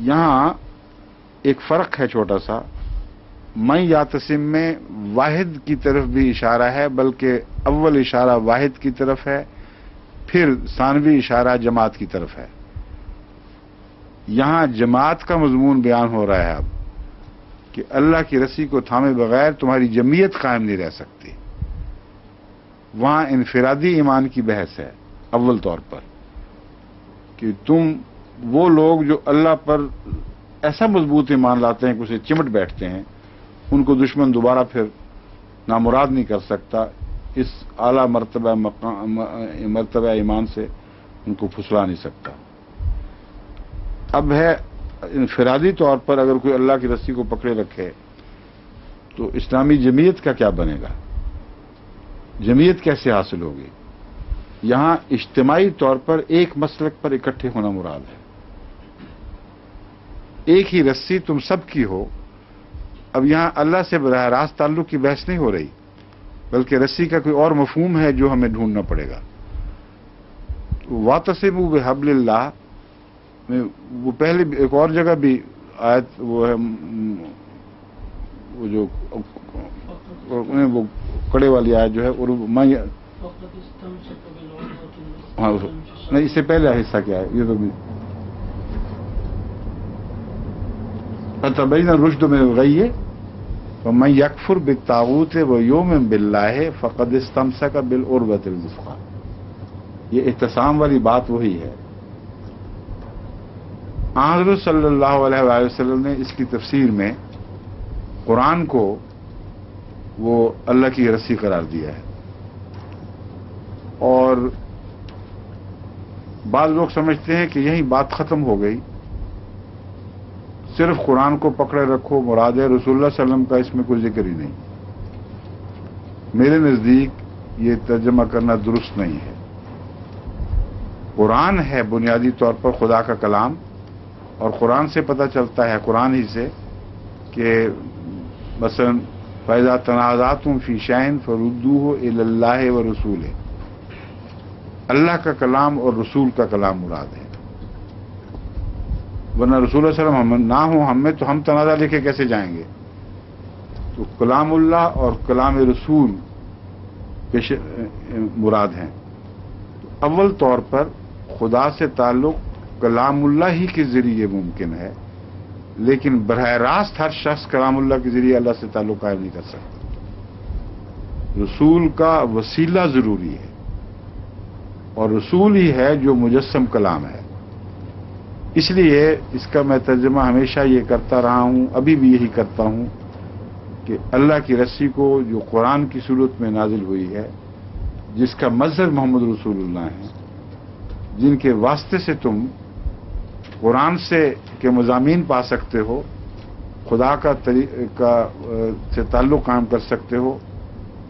یہاں ایک فرق ہے چھوٹا سا. من یعتصم میں واحد کی طرف بھی اشارہ ہے، بلکہ اول اشارہ واحد کی طرف ہے، پھر ثانوی اشارہ جماعت کی طرف ہے. یہاں جماعت کا مضمون بیان ہو رہا ہے اب کہ اللہ کی رسی کو تھامے بغیر تمہاری جمعیت قائم نہیں رہ سکتی. وہاں انفرادی ایمان کی بحث ہے اول طور پر کہ تم وہ لوگ جو اللہ پر ایسا مضبوط ایمان لاتے ہیں کہ اسے چمٹ بیٹھتے ہیں، ان کو دشمن دوبارہ پھر نامراد نہیں کر سکتا، اس اعلیٰ مرتبہ ایمان سے ان کو پھسلا نہیں سکتا۔ اب ہے انفرادی طور پر اگر کوئی اللہ کی رسی کو پکڑے رکھے تو اسلامی جمعیت کا کیا بنے گا، جمعیت کیسے حاصل ہوگی؟ یہاں اجتماعی طور پر ایک مسلک پر اکٹھے ہونا مراد ہے، ایک ہی رسی تم سب کی ہو۔ اب یہاں اللہ سے براہ راست تعلق کی بحث نہیں ہو رہی، بلکہ رسی کا کوئی اور مفہوم ہے جو ہمیں ڈھونڈنا پڑے گا۔ وَاعْتَصِمُوا بِحَبْلِ اللَّهِ میں وہ پہلے ایک اور جگہ بھی آیت وہ ہے، وہ جو وہ کڑے والی آیت جو ہے، اور میں ہاں نہیں، اس سے پہلے حصہ کیا ہے یہ تو فَتَبَيَّنَ الرُّشْدُ مِنَ الْغَيِّ وَمَن يَكْفُرْ بِالطَّاغُوتِ وَيُؤْمِن بِاللَّهِ فَقَدِ اسْتَمْسَكَ بِالْعُرْوَةِ الْوُثْقَىٰ۔ یہ اعتصام والی بات وہی ہے۔ حضرت صلی اللہ علیہ وآلہ وسلم نے اس کی تفسیر میں قرآن کو وہ اللہ کی رسی قرار دیا ہے، اور بعض لوگ سمجھتے ہیں کہ یہی بات ختم ہو گئی، صرف قرآن کو پکڑے رکھو مراد ہے، رسول اللہ صلی اللہ علیہ وسلم کا اس میں کوئی ذکر ہی نہیں۔ میرے نزدیک یہ ترجمہ کرنا درست نہیں ہے۔ قرآن ہے بنیادی طور پر خدا کا کلام، اور قرآن سے پتہ چلتا ہے، قرآن ہی سے، کہ مثلا فَإِذَا تَنَازَعْتُمْ فِي شَيْءٍ فَرُدُّوهُ إِلَى اللَّهِ وَرَسُولِهِ، اللہ کا کلام اور رسول کا کلام مراد ہے، ورنہ رسول اللہ صلی اللہ علیہ وسلم نہ ہوں ہم میں تو ہم تنازع لے کے کیسے جائیں گے؟ تو کلام اللہ اور کلام رسول مراد ہیں۔ اول طور پر خدا سے تعلق کلام اللہ ہی کے ذریعے ممکن ہے، لیکن براہ راست ہر شخص کلام اللہ کے ذریعے اللہ سے تعلق قائم نہیں کر سکتا۔ رسول کا وسیلہ ضروری ہے، اور رسول ہی ہے جو مجسم کلام ہے۔ اس لیے اس کا میں ترجمہ ہمیشہ یہ کرتا رہا ہوں، ابھی بھی یہی کرتا ہوں، کہ اللہ کی رسی کو جو قرآن کی صورت میں نازل ہوئی ہے، جس کا مظہر محمد رسول اللہ ہے، جن کے واسطے سے تم قرآن کے مضامین پا سکتے ہو، خدا سے تعلق قائم کر سکتے ہو،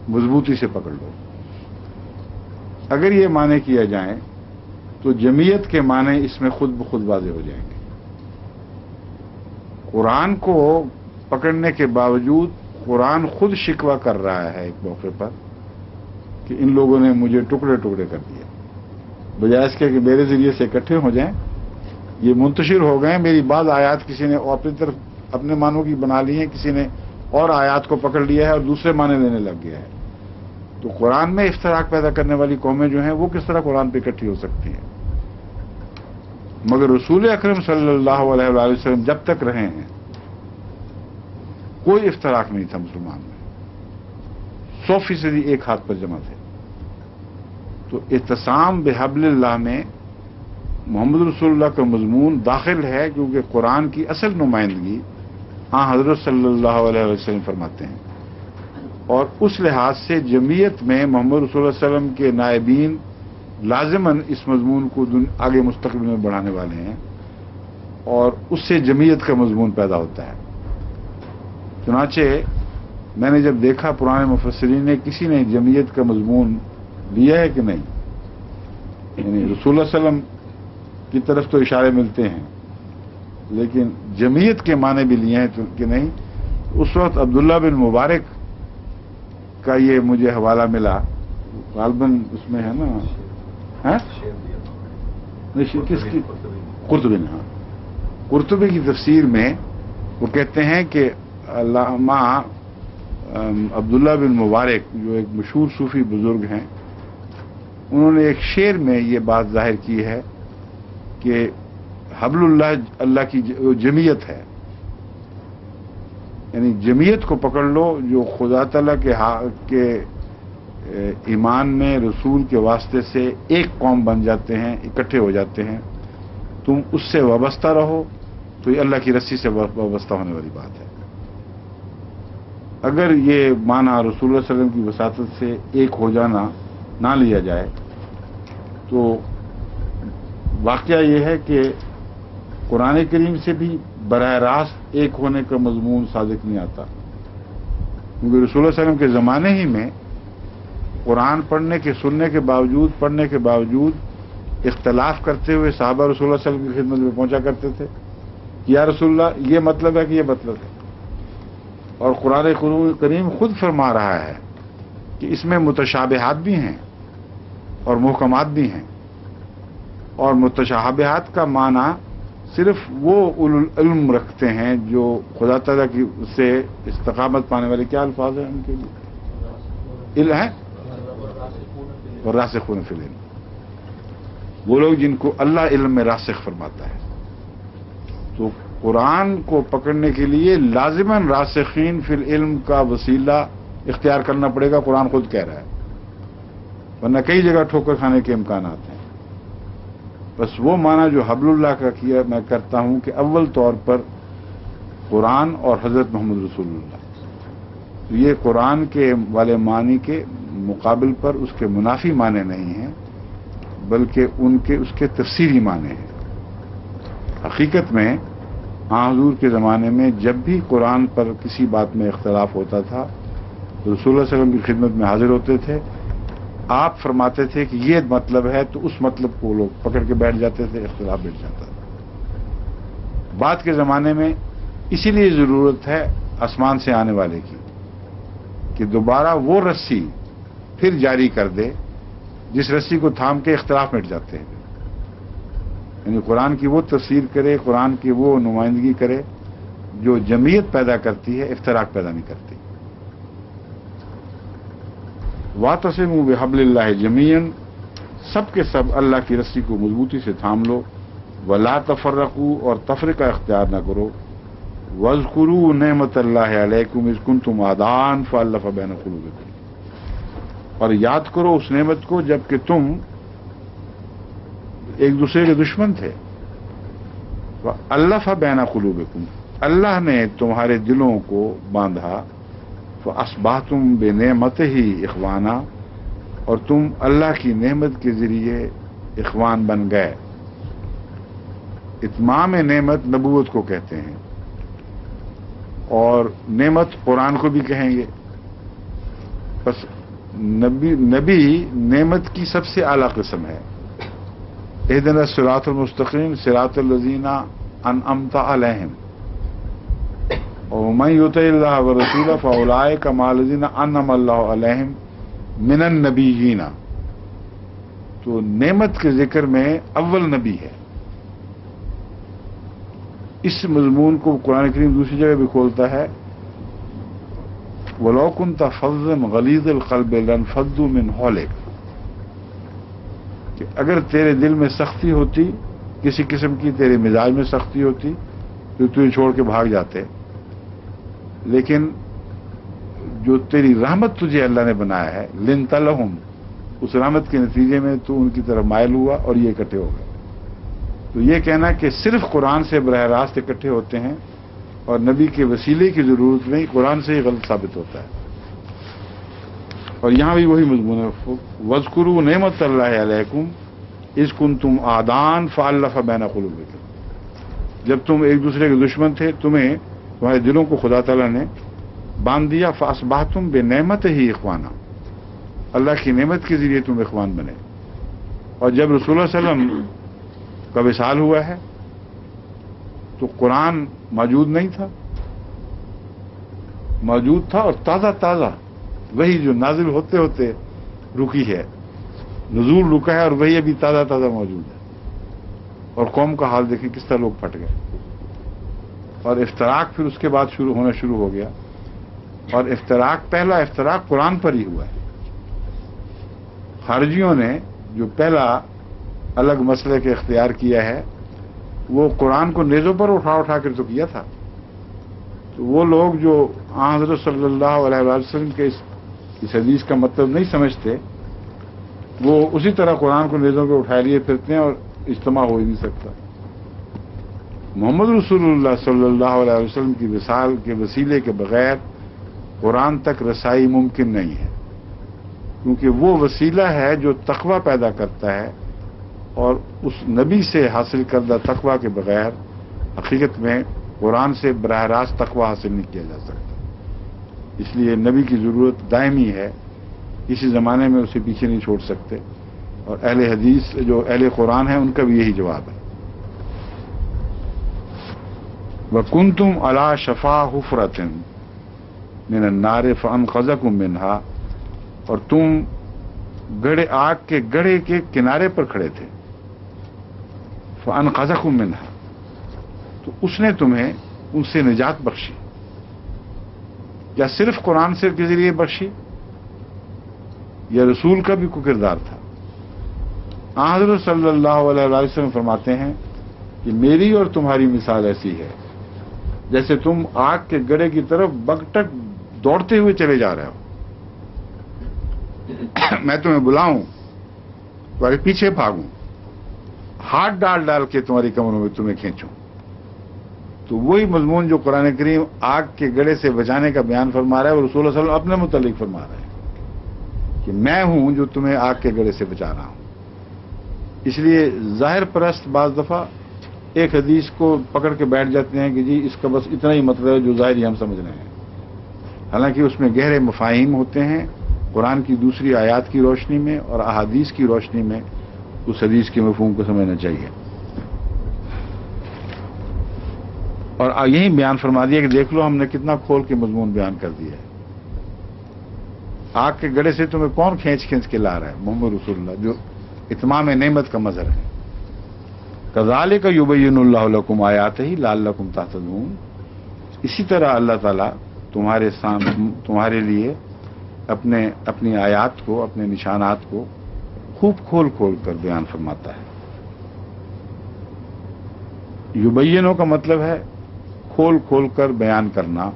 مضبوطی سے پکڑ لو۔ اگر یہ معنی کیا جائیں تو جمعیت کے معنی اس میں خود بخود واضح ہو جائیں گے۔ قرآن کو پکڑنے کے باوجود قرآن خود شکوہ کر رہا ہے ایک موقع پر کہ ان لوگوں نے مجھے ٹکڑے ٹکڑے کر دیا، بجائے اس کے کہ میرے ذریعے سے اکٹھے ہو جائیں، یہ منتشر ہو گئے، میری بعض آیات کسی نے اپنی طرف اپنے معنوں کی بنا لی ہیں، کسی نے اور آیات کو پکڑ لیا ہے اور دوسرے معنی لینے لگ گیا ہے۔ تو قرآن میں افتراق پیدا کرنے والی قومیں جو ہیں وہ کس طرح قرآن پہ اکٹھی ہو سکتی ہیں؟ مگر رسول اکرم صلی اللہ علیہ وآلہ وسلم جب تک رہے ہیں کوئی افتراق نہیں تھا مسلمان میں، 100% ایک ہاتھ پر جمع تھے۔ تو اعتصام بحبل اللہ میں محمد رسول اللہ کا مضمون داخل ہے، کیونکہ قرآن کی اصل نمائندگی حضرت صلی اللہ علیہ وسلم فرماتے ہیں، اور اس لحاظ سے جمعیت میں محمد رسول اللہ علیہ وسلم کے نائبین لازماً اس مضمون کو آگے مستقبل میں بڑھانے والے ہیں، اور اس سے جمعیت کا مضمون پیدا ہوتا ہے۔ چنانچہ میں نے جب دیکھا پرانے مفسرین نے کسی نے جمعیت کا مضمون لیا ہے کہ نہیں، یعنی رسول اللہ علیہ وسلم کی طرف تو اشارے ملتے ہیں، لیکن جمعیت کے معنی بھی لیے ہیں کہ نہیں، اس وقت عبداللہ بن مبارک کا یہ مجھے حوالہ ملا، غالباً اس میں ہے نا، کس کی؟ قرطبی نے، ہاں، قرطبی کی تفسیر میں وہ کہتے ہیں کہ علامہ عبداللہ بن مبارک جو ایک مشہور صوفی بزرگ ہیں، انہوں نے ایک شعر میں یہ بات ظاہر کی ہے کہ حبل اللہ اللہ کی جمعیت ہے، یعنی جمعیت کو پکڑ لو جو خدا تعالیٰ کے ایمان میں رسول کے واسطے سے ایک قوم بن جاتے ہیں، اکٹھے ہو جاتے ہیں، تم اس سے وابستہ رہو، تو یہ اللہ کی رسی سے وابستہ ہونے والی بات ہے۔ اگر یہ معنی رسول اللہ صلی اللہ علیہ وسلم کی وساطت سے ایک ہو جانا نہ لیا جائے تو واقعہ یہ ہے کہ قرآن کریم سے بھی براہ راست ایک ہونے کا مضمون صادق نہیں آتا، کیونکہ رسول اللہ صلی اللہ علیہ وسلم کے زمانے ہی میں قرآن پڑھنے کے سننے کے باوجود پڑھنے کے باوجود اختلاف کرتے ہوئے صحابہ رسول اللہ صلی اللہ علیہ وسلم کی خدمت میں پہنچا کرتے تھے، یا رسول اللہ یہ مطلب ہے کہ یہ مطلب ہے، اور قرآن کریم خود فرما رہا ہے کہ اس میں متشابہات بھی ہیں اور محکمات بھی ہیں، اور متشابہات کا معنی صرف وہ اولو العلم رکھتے ہیں جو خدا تعالیٰ کی سے استقامت پانے والے، کیا الفاظ ہیں ان کے لیے؟ علم ہے اور راسخون فی العلم، وہ لوگ جن کو اللہ علم میں راسخ فرماتا ہے۔ تو قرآن کو پکڑنے کے لیے لازماً راسخین فی العلم کا وسیلہ اختیار کرنا پڑے گا، قرآن خود کہہ رہا ہے، ورنہ کئی جگہ ٹھوکر کھانے کے امکانات ہیں۔ بس وہ معنی جو حبل اللہ کا کیا میں کرتا ہوں کہ اول طور پر قرآن اور حضرت محمد رسول اللہ، تو یہ قرآن کے والے معنی کے مقابل پر اس کے منافی معنی نہیں ہیں، بلکہ اس کے تفسیری معنی ہیں۔ حقیقت میں حضور کے زمانے میں جب بھی قرآن پر کسی بات میں اختلاف ہوتا تھا تو رسول اللہ صلی اللہ علیہ وسلم کی خدمت میں حاضر ہوتے تھے، آپ فرماتے تھے کہ یہ مطلب ہے تو اس مطلب کو لوگ پکڑ کے بیٹھ جاتے تھے، اختلاف بیٹھ جاتا تھا۔ بعد کے زمانے میں اسی لیے ضرورت ہے آسمان سے آنے والے کی کہ دوبارہ وہ رسی پھر جاری کر دے جس رسی کو تھام کے اختلاف مٹ جاتے ہیں، یعنی قرآن کی وہ تفسیر کرے، قرآن کی وہ نمائندگی کرے جو جمعیت پیدا کرتی ہے، افتراق پیدا نہیں کرتی۔ وَاعْتَصِمُوا بِحَبْلِ اللَّهِ جَمِيعًا، سب کے سب اللہ کی رسی کو مضبوطی سے تھام لو، وَلَا تَفَرَّقُوا، اور تفرقہ اختیار نہ کرو، وَاذْكُرُوا نِعْمَتَ اللَّهِ عَلَيْكُمْ إِذْ كُنْتُمْ أَعْدَاءً فَأَلَّفَ بَيْنَ قُلُوبِكُمْ، اور یاد کرو اس نعمت کو جب کہ تم ایک دوسرے کے دشمن تھے، وَأَلَّفَ بَيْنَ قُلُوبِكُمْ، اللہ نے تمہارے دلوں کو باندھا، فَأَصْبَحْتُمْ بِنِعْمَتِهِ إِخْوَانًا، اور تم اللہ کی نعمت کے ذریعے اخوان بن گئے۔ اتمام نعمت نبوت کو کہتے ہیں، اور نعمت قرآن کو بھی کہیں گے۔ بس نبی نعمت کی سب سے اعلیٰ قسم ہے۔ اهدنا الصراط المستقیم صراط الذین انعمت علیہم، ومن یطع اللہ ورسولہ فاولئک مع الذین انعم اللہ علیہم من النبیین، تو نعمت کے ذکر میں اول نبی ہے۔ اس مضمون کو قرآن کریم دوسری جگہ بھی کھولتا ہے، وَلَوْ كُنْتَ فَظًّا غَلِيظَ الْقَلْبِ لَانفَضُّوا مِنْ حَوْلِكَ، کہ اگر تیرے دل میں سختی ہوتی، کسی قسم کی تیرے مزاج میں سختی ہوتی تو تجھے چھوڑ کے بھاگ جاتے، لیکن جو تیری رحمت تجھے اللہ نے بنایا ہے، لِنْتَ لَهُمْ، اس رحمت کے نتیجے میں تو ان کی طرف مائل ہوا اور یہ اکٹھے ہو گئے۔ تو یہ کہنا کہ صرف قرآن سے براہ راست اکٹھے ہوتے ہیں اور نبی کے وسیلے کی ضرورت نہیں، قرآن سے ہی غلط ثابت ہوتا ہے۔ اور یہاں بھی وہی مضمون ہے، وَاذْكُرُوا نِعْمَتَ اللَّهِ عَلَيْكُمْ إِذْ كُنْتُمْ أَعْدَاءً فَأَلَّفَ بَيْنَ قُلُوبِكُمْ، جب تم ایک دوسرے کے دشمن تھے، تمہارے دلوں کو خدا تعالیٰ نے باندھ دیا، فَأَصْبَحْتُمْ بِنِعْمَتِهِ إِخْوَانًا، اللہ کی نعمت کے ذریعے تم اخوان بنے۔ اور جب رسول اللہ صلی اللہ علیہ وسلم کا وصال ہوا ہے تو قرآن موجود نہیں تھا، موجود تھا اور تازہ تازہ وہی جو نازل ہوتے ہوتے رکی ہے، نزول رکا ہے اور وہی ابھی تازہ تازہ موجود ہے۔ اور قوم کا حال دیکھیں کس طرح لوگ پھٹ گئے، اور افتراق پھر اس کے بعد ہونا شروع ہو گیا، اور پہلا افتراق قرآن پر ہی ہوا ہے۔ خارجیوں نے جو پہلا الگ مسئلے کے اختیار کیا ہے وہ قرآن کو نیزوں پر اٹھا کر تو کیا تھا، تو وہ لوگ جو حضرت صلی اللہ علیہ وسلم کے اس حدیث کا مطلب نہیں سمجھتے، وہ اسی طرح قرآن کو نیزوں پہ اٹھائے لیے پھرتے ہیں اور اجتماع ہو ہی نہیں سکتا۔ محمد رسول اللہ صلی اللہ علیہ وسلم کی وصال کے وسیلے کے بغیر قرآن تک رسائی ممکن نہیں ہے، کیونکہ وہ وسیلہ ہے جو تقوی پیدا کرتا ہے، اور اس نبی سے حاصل کردہ تقوی کے بغیر حقیقت میں قرآن سے براہ راست تقوی حاصل نہیں کیا جا سکتا۔ اس لیے نبی کی ضرورت دائمی ہے، اسی زمانے میں اسے پیچھے نہیں چھوڑ سکتے، اور اہل حدیث جو اہل قرآن ہیں ان کا بھی یہی جواب ہے۔ وَكُنْتُمْ عَلَى شَفَا حُفْرَةٍ مِنَ النَّارِ فَأَنْقَذَكُم مِّنْهَا، اور تم آگ کے گڑھے کے کنارے پر کھڑے تھے، فَأَنْقَذَكُم مِّنْهَا، تو اس نے تمہیں ان سے نجات بخشی، یا صرف قرآن سے کے ذریعے بخشی، یا رسول کا بھی کوئی کردار تھا؟ حضرت صلی اللہ علیہ وسلم فرماتے ہیں کہ میری اور تمہاری مثال ایسی ہے جیسے تم آگ کے گڑھے کی طرف بگٹک دوڑتے ہوئے چلے جا رہے ہو، میں تمہیں بلاؤں، تمہارے پیچھے بھاگوں، ہاتھ ڈال ڈال کے تمہاری کمروں میں تمہیں کھینچوں، تو وہی مضمون جو قرآن کریم آگ کے گڑھے سے بچانے کا بیان فرما رہا ہے، وہ رسول اللہ صلی اللہ علیہ وسلم اپنے متعلق فرما رہے ہیں کہ میں ہوں جو تمہیں آگ کے گڑھے سے بچا رہا ہوں۔ اس لیے ظاہر پرست بعض دفعہ ایک حدیث کو پکڑ کے بیٹھ جاتے ہیں کہ جی اس کا بس اتنا ہی مطلب ہے جو ظاہر ہی ہم سمجھ رہے ہیں، حالانکہ اس میں گہرے مفاہیم ہوتے ہیں قرآن کی دوسری آیات کی روشنی میں اور احادیث کی روشنی میں اس حدیث کے مفہوم کو سمجھنا چاہیے۔ اور یہی بیان فرما دیا کہ دیکھ لو ہم نے کتنا کھول کے مضمون بیان کر دیا ہے، آگ کے گڑھے سے تمہیں کون کھینچ کھینچ کے لا رہا ہے؟ محمد رسول اللہ جو اتمام نعمت کا مظہر ہے۔ کذالک یبین اللہ لکم آیاتہ لعلکم تہتدون، اسی طرح اللہ تعالیٰ تمہارے لیے اپنی آیات کو، اپنے نشانات کو خوب کھول کھول کر بیان فرماتا ہے۔ یبینوں کا مطلب ہے کھول کھول کر بیان کرنا،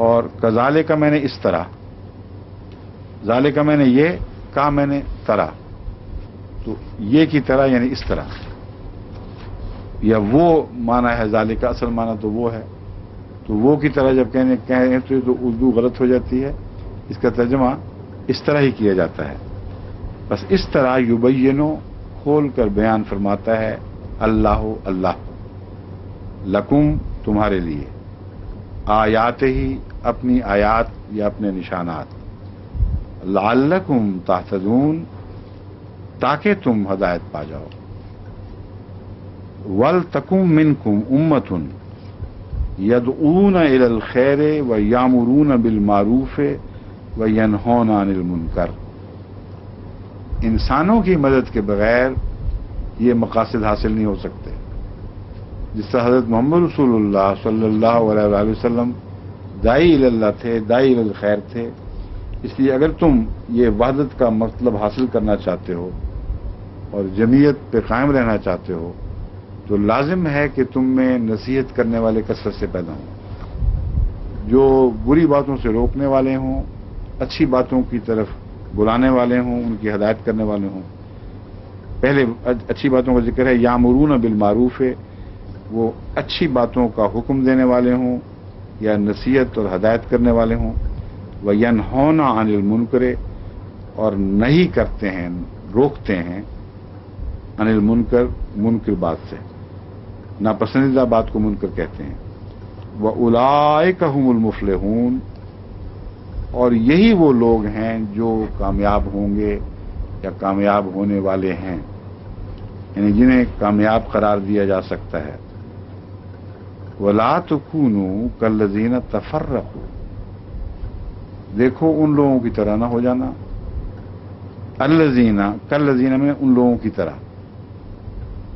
اور کذالک میں نے اس طرح، ذالک میں نے یہ، کا میں نے طرح، تو یہ کی طرح یعنی اس طرح، یا وہ معنی ہے ذالک کا، اصل معنی تو وہ ہے، تو وہ کی طرح جب کہیں تو اردو غلط ہو جاتی ہے، اس کا ترجمہ اس طرح ہی کیا جاتا ہے۔ بس اس طرح یبینو کھول کر بیان فرماتا ہے اللہ لکم تمہارے لیے، آیات ہی اپنی آیات یا اپنے نشانات، لعلکم تہتدون تاکہ تم ہدایت پا جاؤ، ولتکم منکم امۃ یدعون الی الخیر ویامرون بالمعروف وینہون عن المنکر، انسانوں کی مدد کے بغیر یہ مقاصد حاصل نہیں ہو سکتے۔ جس طرح حضرت محمد رسول اللہ صلی اللہ علیہ وآلہ وسلم داعی الی اللہ تھے، داعی الی الخیر تھے، اس لیے اگر تم یہ وحدت کا مطلب حاصل کرنا چاہتے ہو اور جمعیت پہ قائم رہنا چاہتے ہو تو لازم ہے کہ تم میں نصیحت کرنے والے کثرت سے پیدا ہوں، جو بری باتوں سے روکنے والے ہوں، اچھی باتوں کی طرف بلانے والے ہوں، ان کی ہدایت کرنے والے ہوں۔ پہلے اچھی باتوں کا ذکر ہے، یامرون بالمعروف، وہ اچھی باتوں کا حکم دینے والے ہوں یا نصیحت اور ہدایت کرنے والے ہوں، وینہون عن المنکر، اور نہیں کرتے ہیں، روکتے ہیں، عن المنکر، منکر بات سے، ناپسندیدہ بات کو منکر کہتے ہیں، وَأُولَئِكَ هُمُ الْمُفْلِحُونَ، اور یہی وہ لوگ ہیں جو کامیاب ہوں گے یا کامیاب ہونے والے ہیں، یعنی جنہیں کامیاب قرار دیا جا سکتا ہے۔ وَلَا تَكُونُوا كَالَّذِينَ تَفَرَّقُوا، دیکھو ان لوگوں کی طرح نہ ہو جانا، الذین، کالذین میں ان لوگوں کی طرح،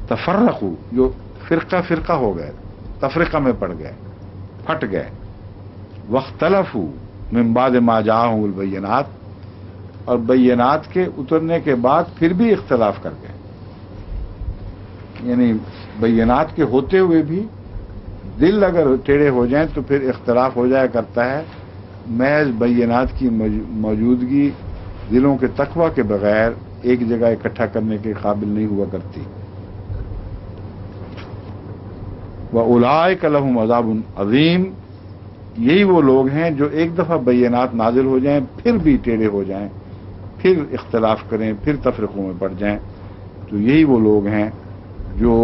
تفرقوا جو فرقہ فرقہ ہو گئے، تفرقہ میں پڑ گئے، پھٹ گئے، واختلفوا من بعد ما جاءہم البینات، اور بینات کے اترنے کے بعد پھر بھی اختلاف کر گئے، یعنی بینات کے ہوتے ہوئے بھی دل اگر ٹیڑھے ہو جائیں تو پھر اختلاف ہو جایا کرتا ہے۔ محض بینات کی موجودگی دلوں کے تقوی کے بغیر ایک جگہ اکٹھا کرنے کے قابل نہیں ہوا کرتی۔ وَأُولَٰئِكَ لَهُمْ عَذَابٌ عَظِيمٌ، یہی وہ لوگ ہیں جو ایک دفعہ بینات نازل ہو جائیں پھر بھی ٹیڑھے ہو جائیں، پھر اختلاف کریں، پھر تفرقوں میں پڑ جائیں، تو یہی وہ لوگ ہیں جو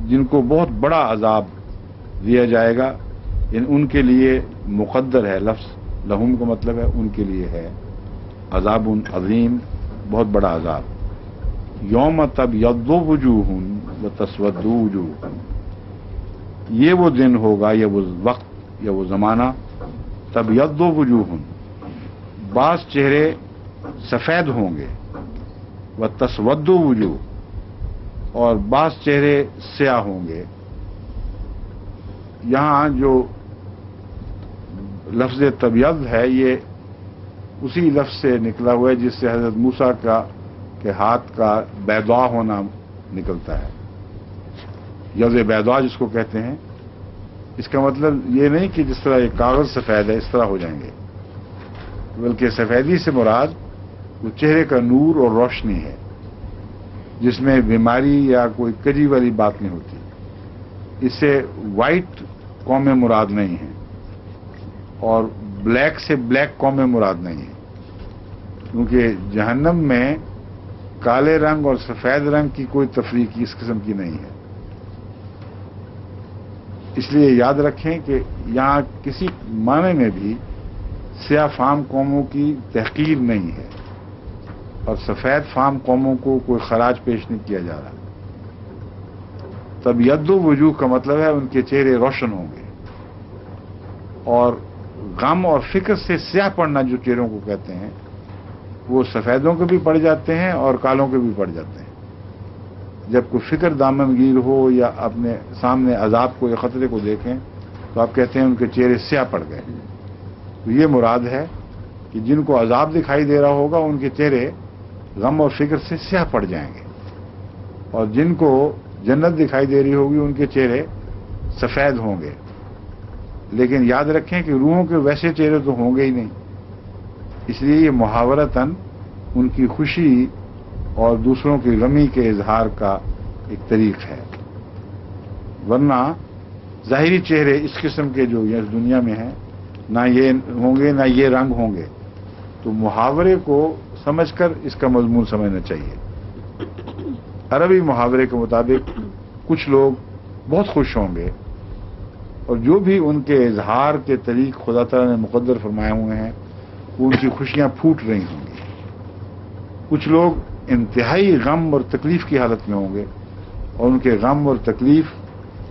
جن کو بہت بڑا عذاب دیا جائے گا، یعنی ان کے لیے مقدر ہے، لفظ لہم کا مطلب ہے ان کے لیے ہے عذاب عظیم، بہت بڑا عذاب۔ یوم تبیض وجوہ وتسود وجوہ، یہ وہ دن ہوگا یا وہ وقت یا وہ زمانہ، تبیض وجوہ، بعض چہرے سفید ہوں گے، وتسود وجوہ، اور بعض چہرے سیاہ ہوں گے۔ یہاں جو لفظ تبیض ہے یہ اسی لفظ سے نکلا ہوا ہے جس سے حضرت موسیٰ کے ہاتھ کا بیضاء ہونا نکلتا ہے، یض بیضاء جس کو کہتے ہیں۔ اس کا مطلب یہ نہیں کہ جس طرح یہ کاغذ سفید ہے اس طرح ہو جائیں گے، بلکہ سفیدی سے مراد وہ چہرے کا نور اور روشنی ہے، جس میں بیماری یا کوئی کجی والی بات نہیں ہوتی۔ اس سے وائٹ قومیں مراد نہیں ہیں اور بلیک سے بلیک قومیں مراد نہیں ہیں، کیونکہ جہنم میں کالے رنگ اور سفید رنگ کی کوئی تفریق اس قسم کی نہیں ہے۔ اس لیے یاد رکھیں کہ یہاں کسی معنی میں بھی سیاہ فام قوموں کی تحقیر نہیں ہے اور سفید فام قوموں کو کوئی خراج پیش نہیں کیا جا رہا۔ تبیض وجوہ کا مطلب ہے ان کے چہرے روشن ہوں گے، اور غم اور فکر سے سیاہ پڑنا جو چہروں کو کہتے ہیں وہ سفیدوں کے بھی پڑ جاتے ہیں اور کالوں کے بھی پڑ جاتے ہیں۔ جب کوئی فکر دامن گیر ہو یا اپنے سامنے عذاب کو یا خطرے کو دیکھیں تو آپ کہتے ہیں ان کے چہرے سیاہ پڑ گئے۔ تو یہ مراد ہے کہ جن کو عذاب دکھائی دے رہا ہوگا ان کے چہرے غم اور فکر سے سیاہ پڑ جائیں گے، اور جن کو جنت دکھائی دے رہی ہوگی ان کے چہرے سفید ہوں گے۔ لیکن یاد رکھیں کہ روحوں کے ویسے چہرے تو ہوں گے ہی نہیں، اس لیے یہ محاورتاً ان کی خوشی اور دوسروں کی غمی کے اظہار کا ایک طریق ہے، ورنہ ظاہری چہرے اس قسم کے جو اس دنیا میں ہیں نہ یہ ہوں گے نہ یہ رنگ ہوں گے۔ تو محاورے کو سمجھ کر اس کا مضمون سمجھنا چاہیے۔ عربی محاورے کے مطابق کچھ لوگ بہت خوش ہوں گے اور جو بھی ان کے اظہار کے طریق خدا تعالیٰ نے مقدر فرمائے ہوئے ہیں وہ ان کی خوشیاں پھوٹ رہی ہوں گی۔ کچھ لوگ انتہائی غم اور تکلیف کی حالت میں ہوں گے اور ان کے غم اور تکلیف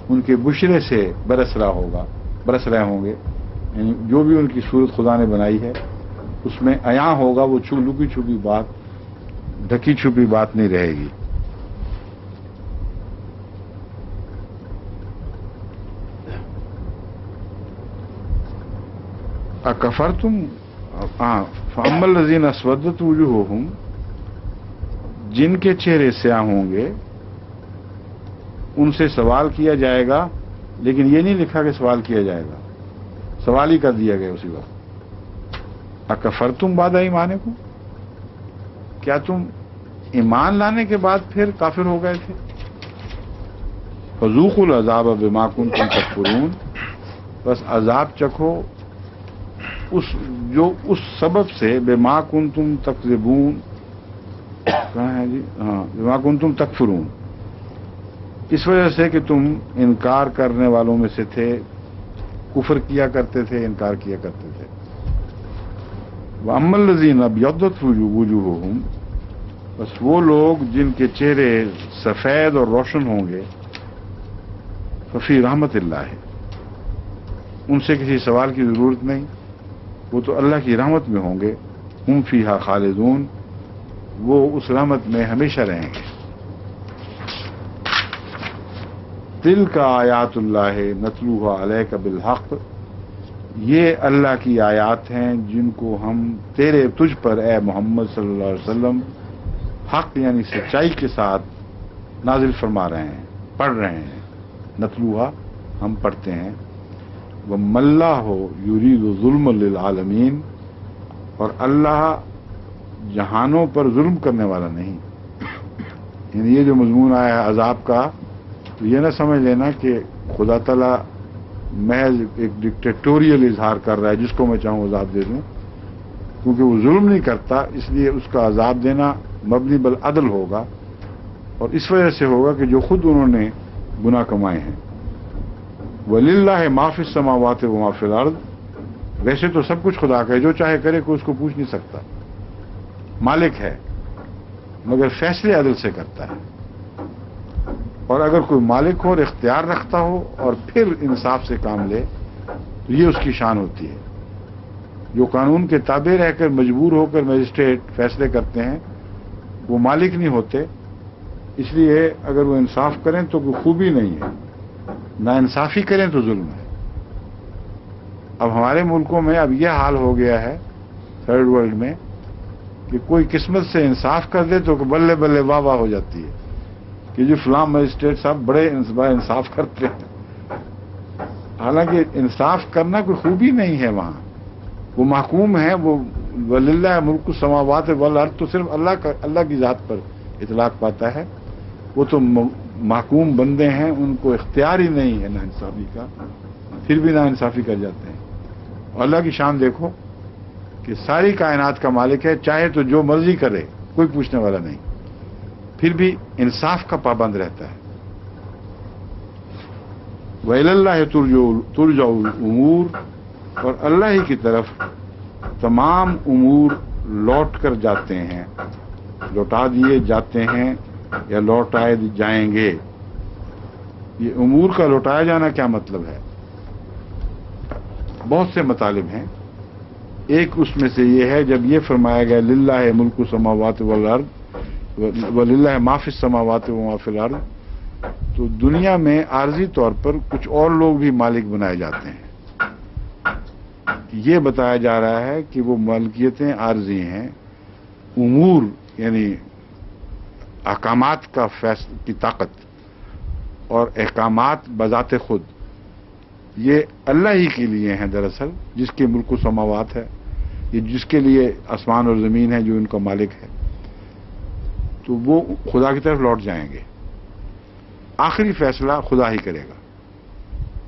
ان کے بشرے سے برس رہے ہوں گے، یعنی جو بھی ان کی صورت خدا نے بنائی ہے اس میں عیاں ہوگا، وہ لکی چھپی بات، ڈھکی چھپی بات نہیں رہے گی۔ اکفرتم فاما الذین اسودت وجوہہم، جن کے چہرے سیاہ ہوں گے ان سے سوال کیا جائے گا، لیکن یہ نہیں لکھا کہ سوال کیا جائے گا، سوال ہی کر دیا گیا اسی وقت۔ اکفرتم بعد ایمانکم، کیا تم ایمان لانے کے بعد پھر کافر ہو گئے تھے؟ فذوقوا العذاب بما کنتم تکفرون، بس عذاب چکھو اس سبب سے، بما کنتم تکذبون، کہاں ہے جی؟ ہاں، بما کنتم تکفرون، اس وجہ سے کہ تم انکار کرنے والوں میں سے تھے، کفر کیا کرتے تھے، انکار کیا کرتے تھے۔ وَأَمَّا الَّذِينَ ابْيَضَّتْ وُجُوهُهُمْ، بس وہ لوگ جن کے چہرے سفید اور روشن ہوں گے، ففی رحمت اللہ، ان سے کسی سوال کی ضرورت نہیں، وہ تو اللہ کی رحمت میں ہوں گے، ہم فیہا خالدون، وہ اس رحمت میں ہمیشہ رہیں گے۔ تلک آیات اللہ نتلوها علیک بالحق، یہ اللہ کی آیات ہیں جن کو ہم تجھ پر اے محمد صلی اللہ علیہ وسلم حق یعنی سچائی کے ساتھ نازل فرما رہے ہیں، پڑھ رہے ہیں۔ نتلوها ہم پڑھتے ہیں۔ وَمَّ اللَّهُ يُرِيدُ ظُلْمًا لِلْعَالَمِينَ، اور اللہ جہانوں پر ظلم کرنے والا نہیں، یعنی یہ جو مضمون آیا ہے عذاب کا، تو یہ نہ سمجھ لینا کہ خدا تعالیٰ محض ایک ڈکٹیٹوریل اظہار کر رہا ہے، جس کو میں چاہوں عذاب دے دوں، کیونکہ وہ ظلم نہیں کرتا، اس لیے اس کا عذاب دینا مبنی بالعدل ہوگا، اور اس وجہ سے ہوگا کہ جو خود انہوں نے گناہ کمائے ہیں۔ وَلِلَّهِ مَا فِي السَّمَاوَاتِ وَمَا فِي الْأَرْضِ، ویسے تو سب کچھ خدا کا ہے، جو چاہے کرے کوئی اس کو پوچھ نہیں سکتا، مالک ہے، مگر فیصلے عدل سے کرتا ہے۔ اور اگر کوئی مالک ہو اور اختیار رکھتا ہو اور پھر انصاف سے کام لے تو یہ اس کی شان ہوتی ہے۔ جو قانون کے تابع رہ کر مجبور ہو کر مجسٹریٹ فیصلے کرتے ہیں وہ مالک نہیں ہوتے، اس لیے اگر وہ انصاف کریں تو کوئی خوبی نہیں ہے، نا انصافی کریں تو ظلم ہے۔ اب ہمارے ملکوں میں اب یہ حال ہو گیا ہے تھرڈ ورلڈ میں کہ کوئی قسمت سے انصاف کر دے تو بلے بلے واہ واہ ہو جاتی ہے کہ جو فلاں مجسٹریٹ صاحب بڑے انصاف کرتے ہیں، حالانکہ انصاف کرنا کوئی خوبی نہیں ہے وہاں، وہ محکوم ہے، وہ وَلِلَّهِ مُلْكُ السَّمَاوَاتِ وَالْأَرْضِ تو صرف اللہ کی ذات پر اطلاق پاتا ہے، وہ تو محکوم بندے ہیں، ان کو اختیار ہی نہیں ہے نا انصافی کا، پھر بھی نا انصافی کر جاتے ہیں۔ اور اللہ کی شان دیکھو کہ ساری کائنات کا مالک ہے، چاہے تو جو مرضی کرے، کوئی پوچھنے والا نہیں، پھر بھی انصاف کا پابند رہتا ہے۔ وَإِلَى اللَّهِ تُرْجَعُ الْأُمُورُ، اور اللہ ہی کی طرف تمام امور لوٹ کر جاتے ہیں، لوٹا دیے جاتے ہیں یا لوٹائے جائیں گے۔ یہ امور کا لوٹایا جانا کیا مطلب ہے؟ بہت سے مطالب ہیں، ایک اس میں سے یہ ہے جب یہ فرمایا گیا للہ ملک السماوات والارض وللہ ما فی السماوات وما فی الارض، تو دنیا میں عارضی طور پر کچھ اور لوگ بھی مالک بنائے جاتے ہیں۔ یہ بتایا جا رہا ہے کہ وہ ملکیتیں عارضی ہیں، امور یعنی احکامات کی طاقت اور احکامات بذات خود یہ اللہ ہی کے لیے ہیں دراصل، جس کے ملک و سماوات ہے، یہ جس کے لیے آسمان اور زمین ہے، جو ان کا مالک ہے، تو وہ خدا کی طرف لوٹ جائیں گے، آخری فیصلہ خدا ہی کرے گا۔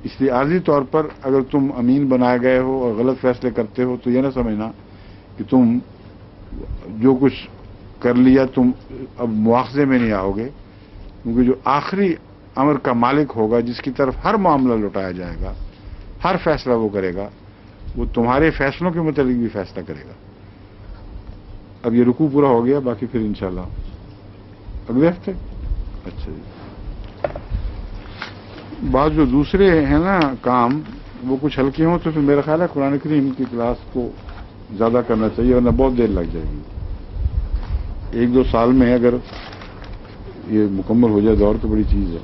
اس لیے عارضی طور پر اگر تم امین بنائے گئے ہو اور غلط فیصلے کرتے ہو تو یہ نہ سمجھنا کہ تم جو کچھ کر لیا تم اب مواخذے میں نہیں آؤ گے، کیونکہ جو آخری امر کا مالک ہوگا، جس کی طرف ہر معاملہ لوٹایا جائے گا، ہر فیصلہ وہ کرے گا، وہ تمہارے فیصلوں کے متعلق بھی فیصلہ کرے گا۔ اب یہ رکوع پورا ہو گیا، باقی پھر انشاءاللہ اگلے ہفتے۔ اچھا جی، بعض جو دوسرے ہیں نا کام وہ کچھ ہلکے ہوں تو پھر میرا خیال ہے قرآن کریم کی کلاس کو زیادہ کرنا چاہیے، ورنہ بہت دیر لگ جائے گی۔ 1-2 سال میں اگر یہ مکمل ہو جائے دور تو بڑی چیز ہے۔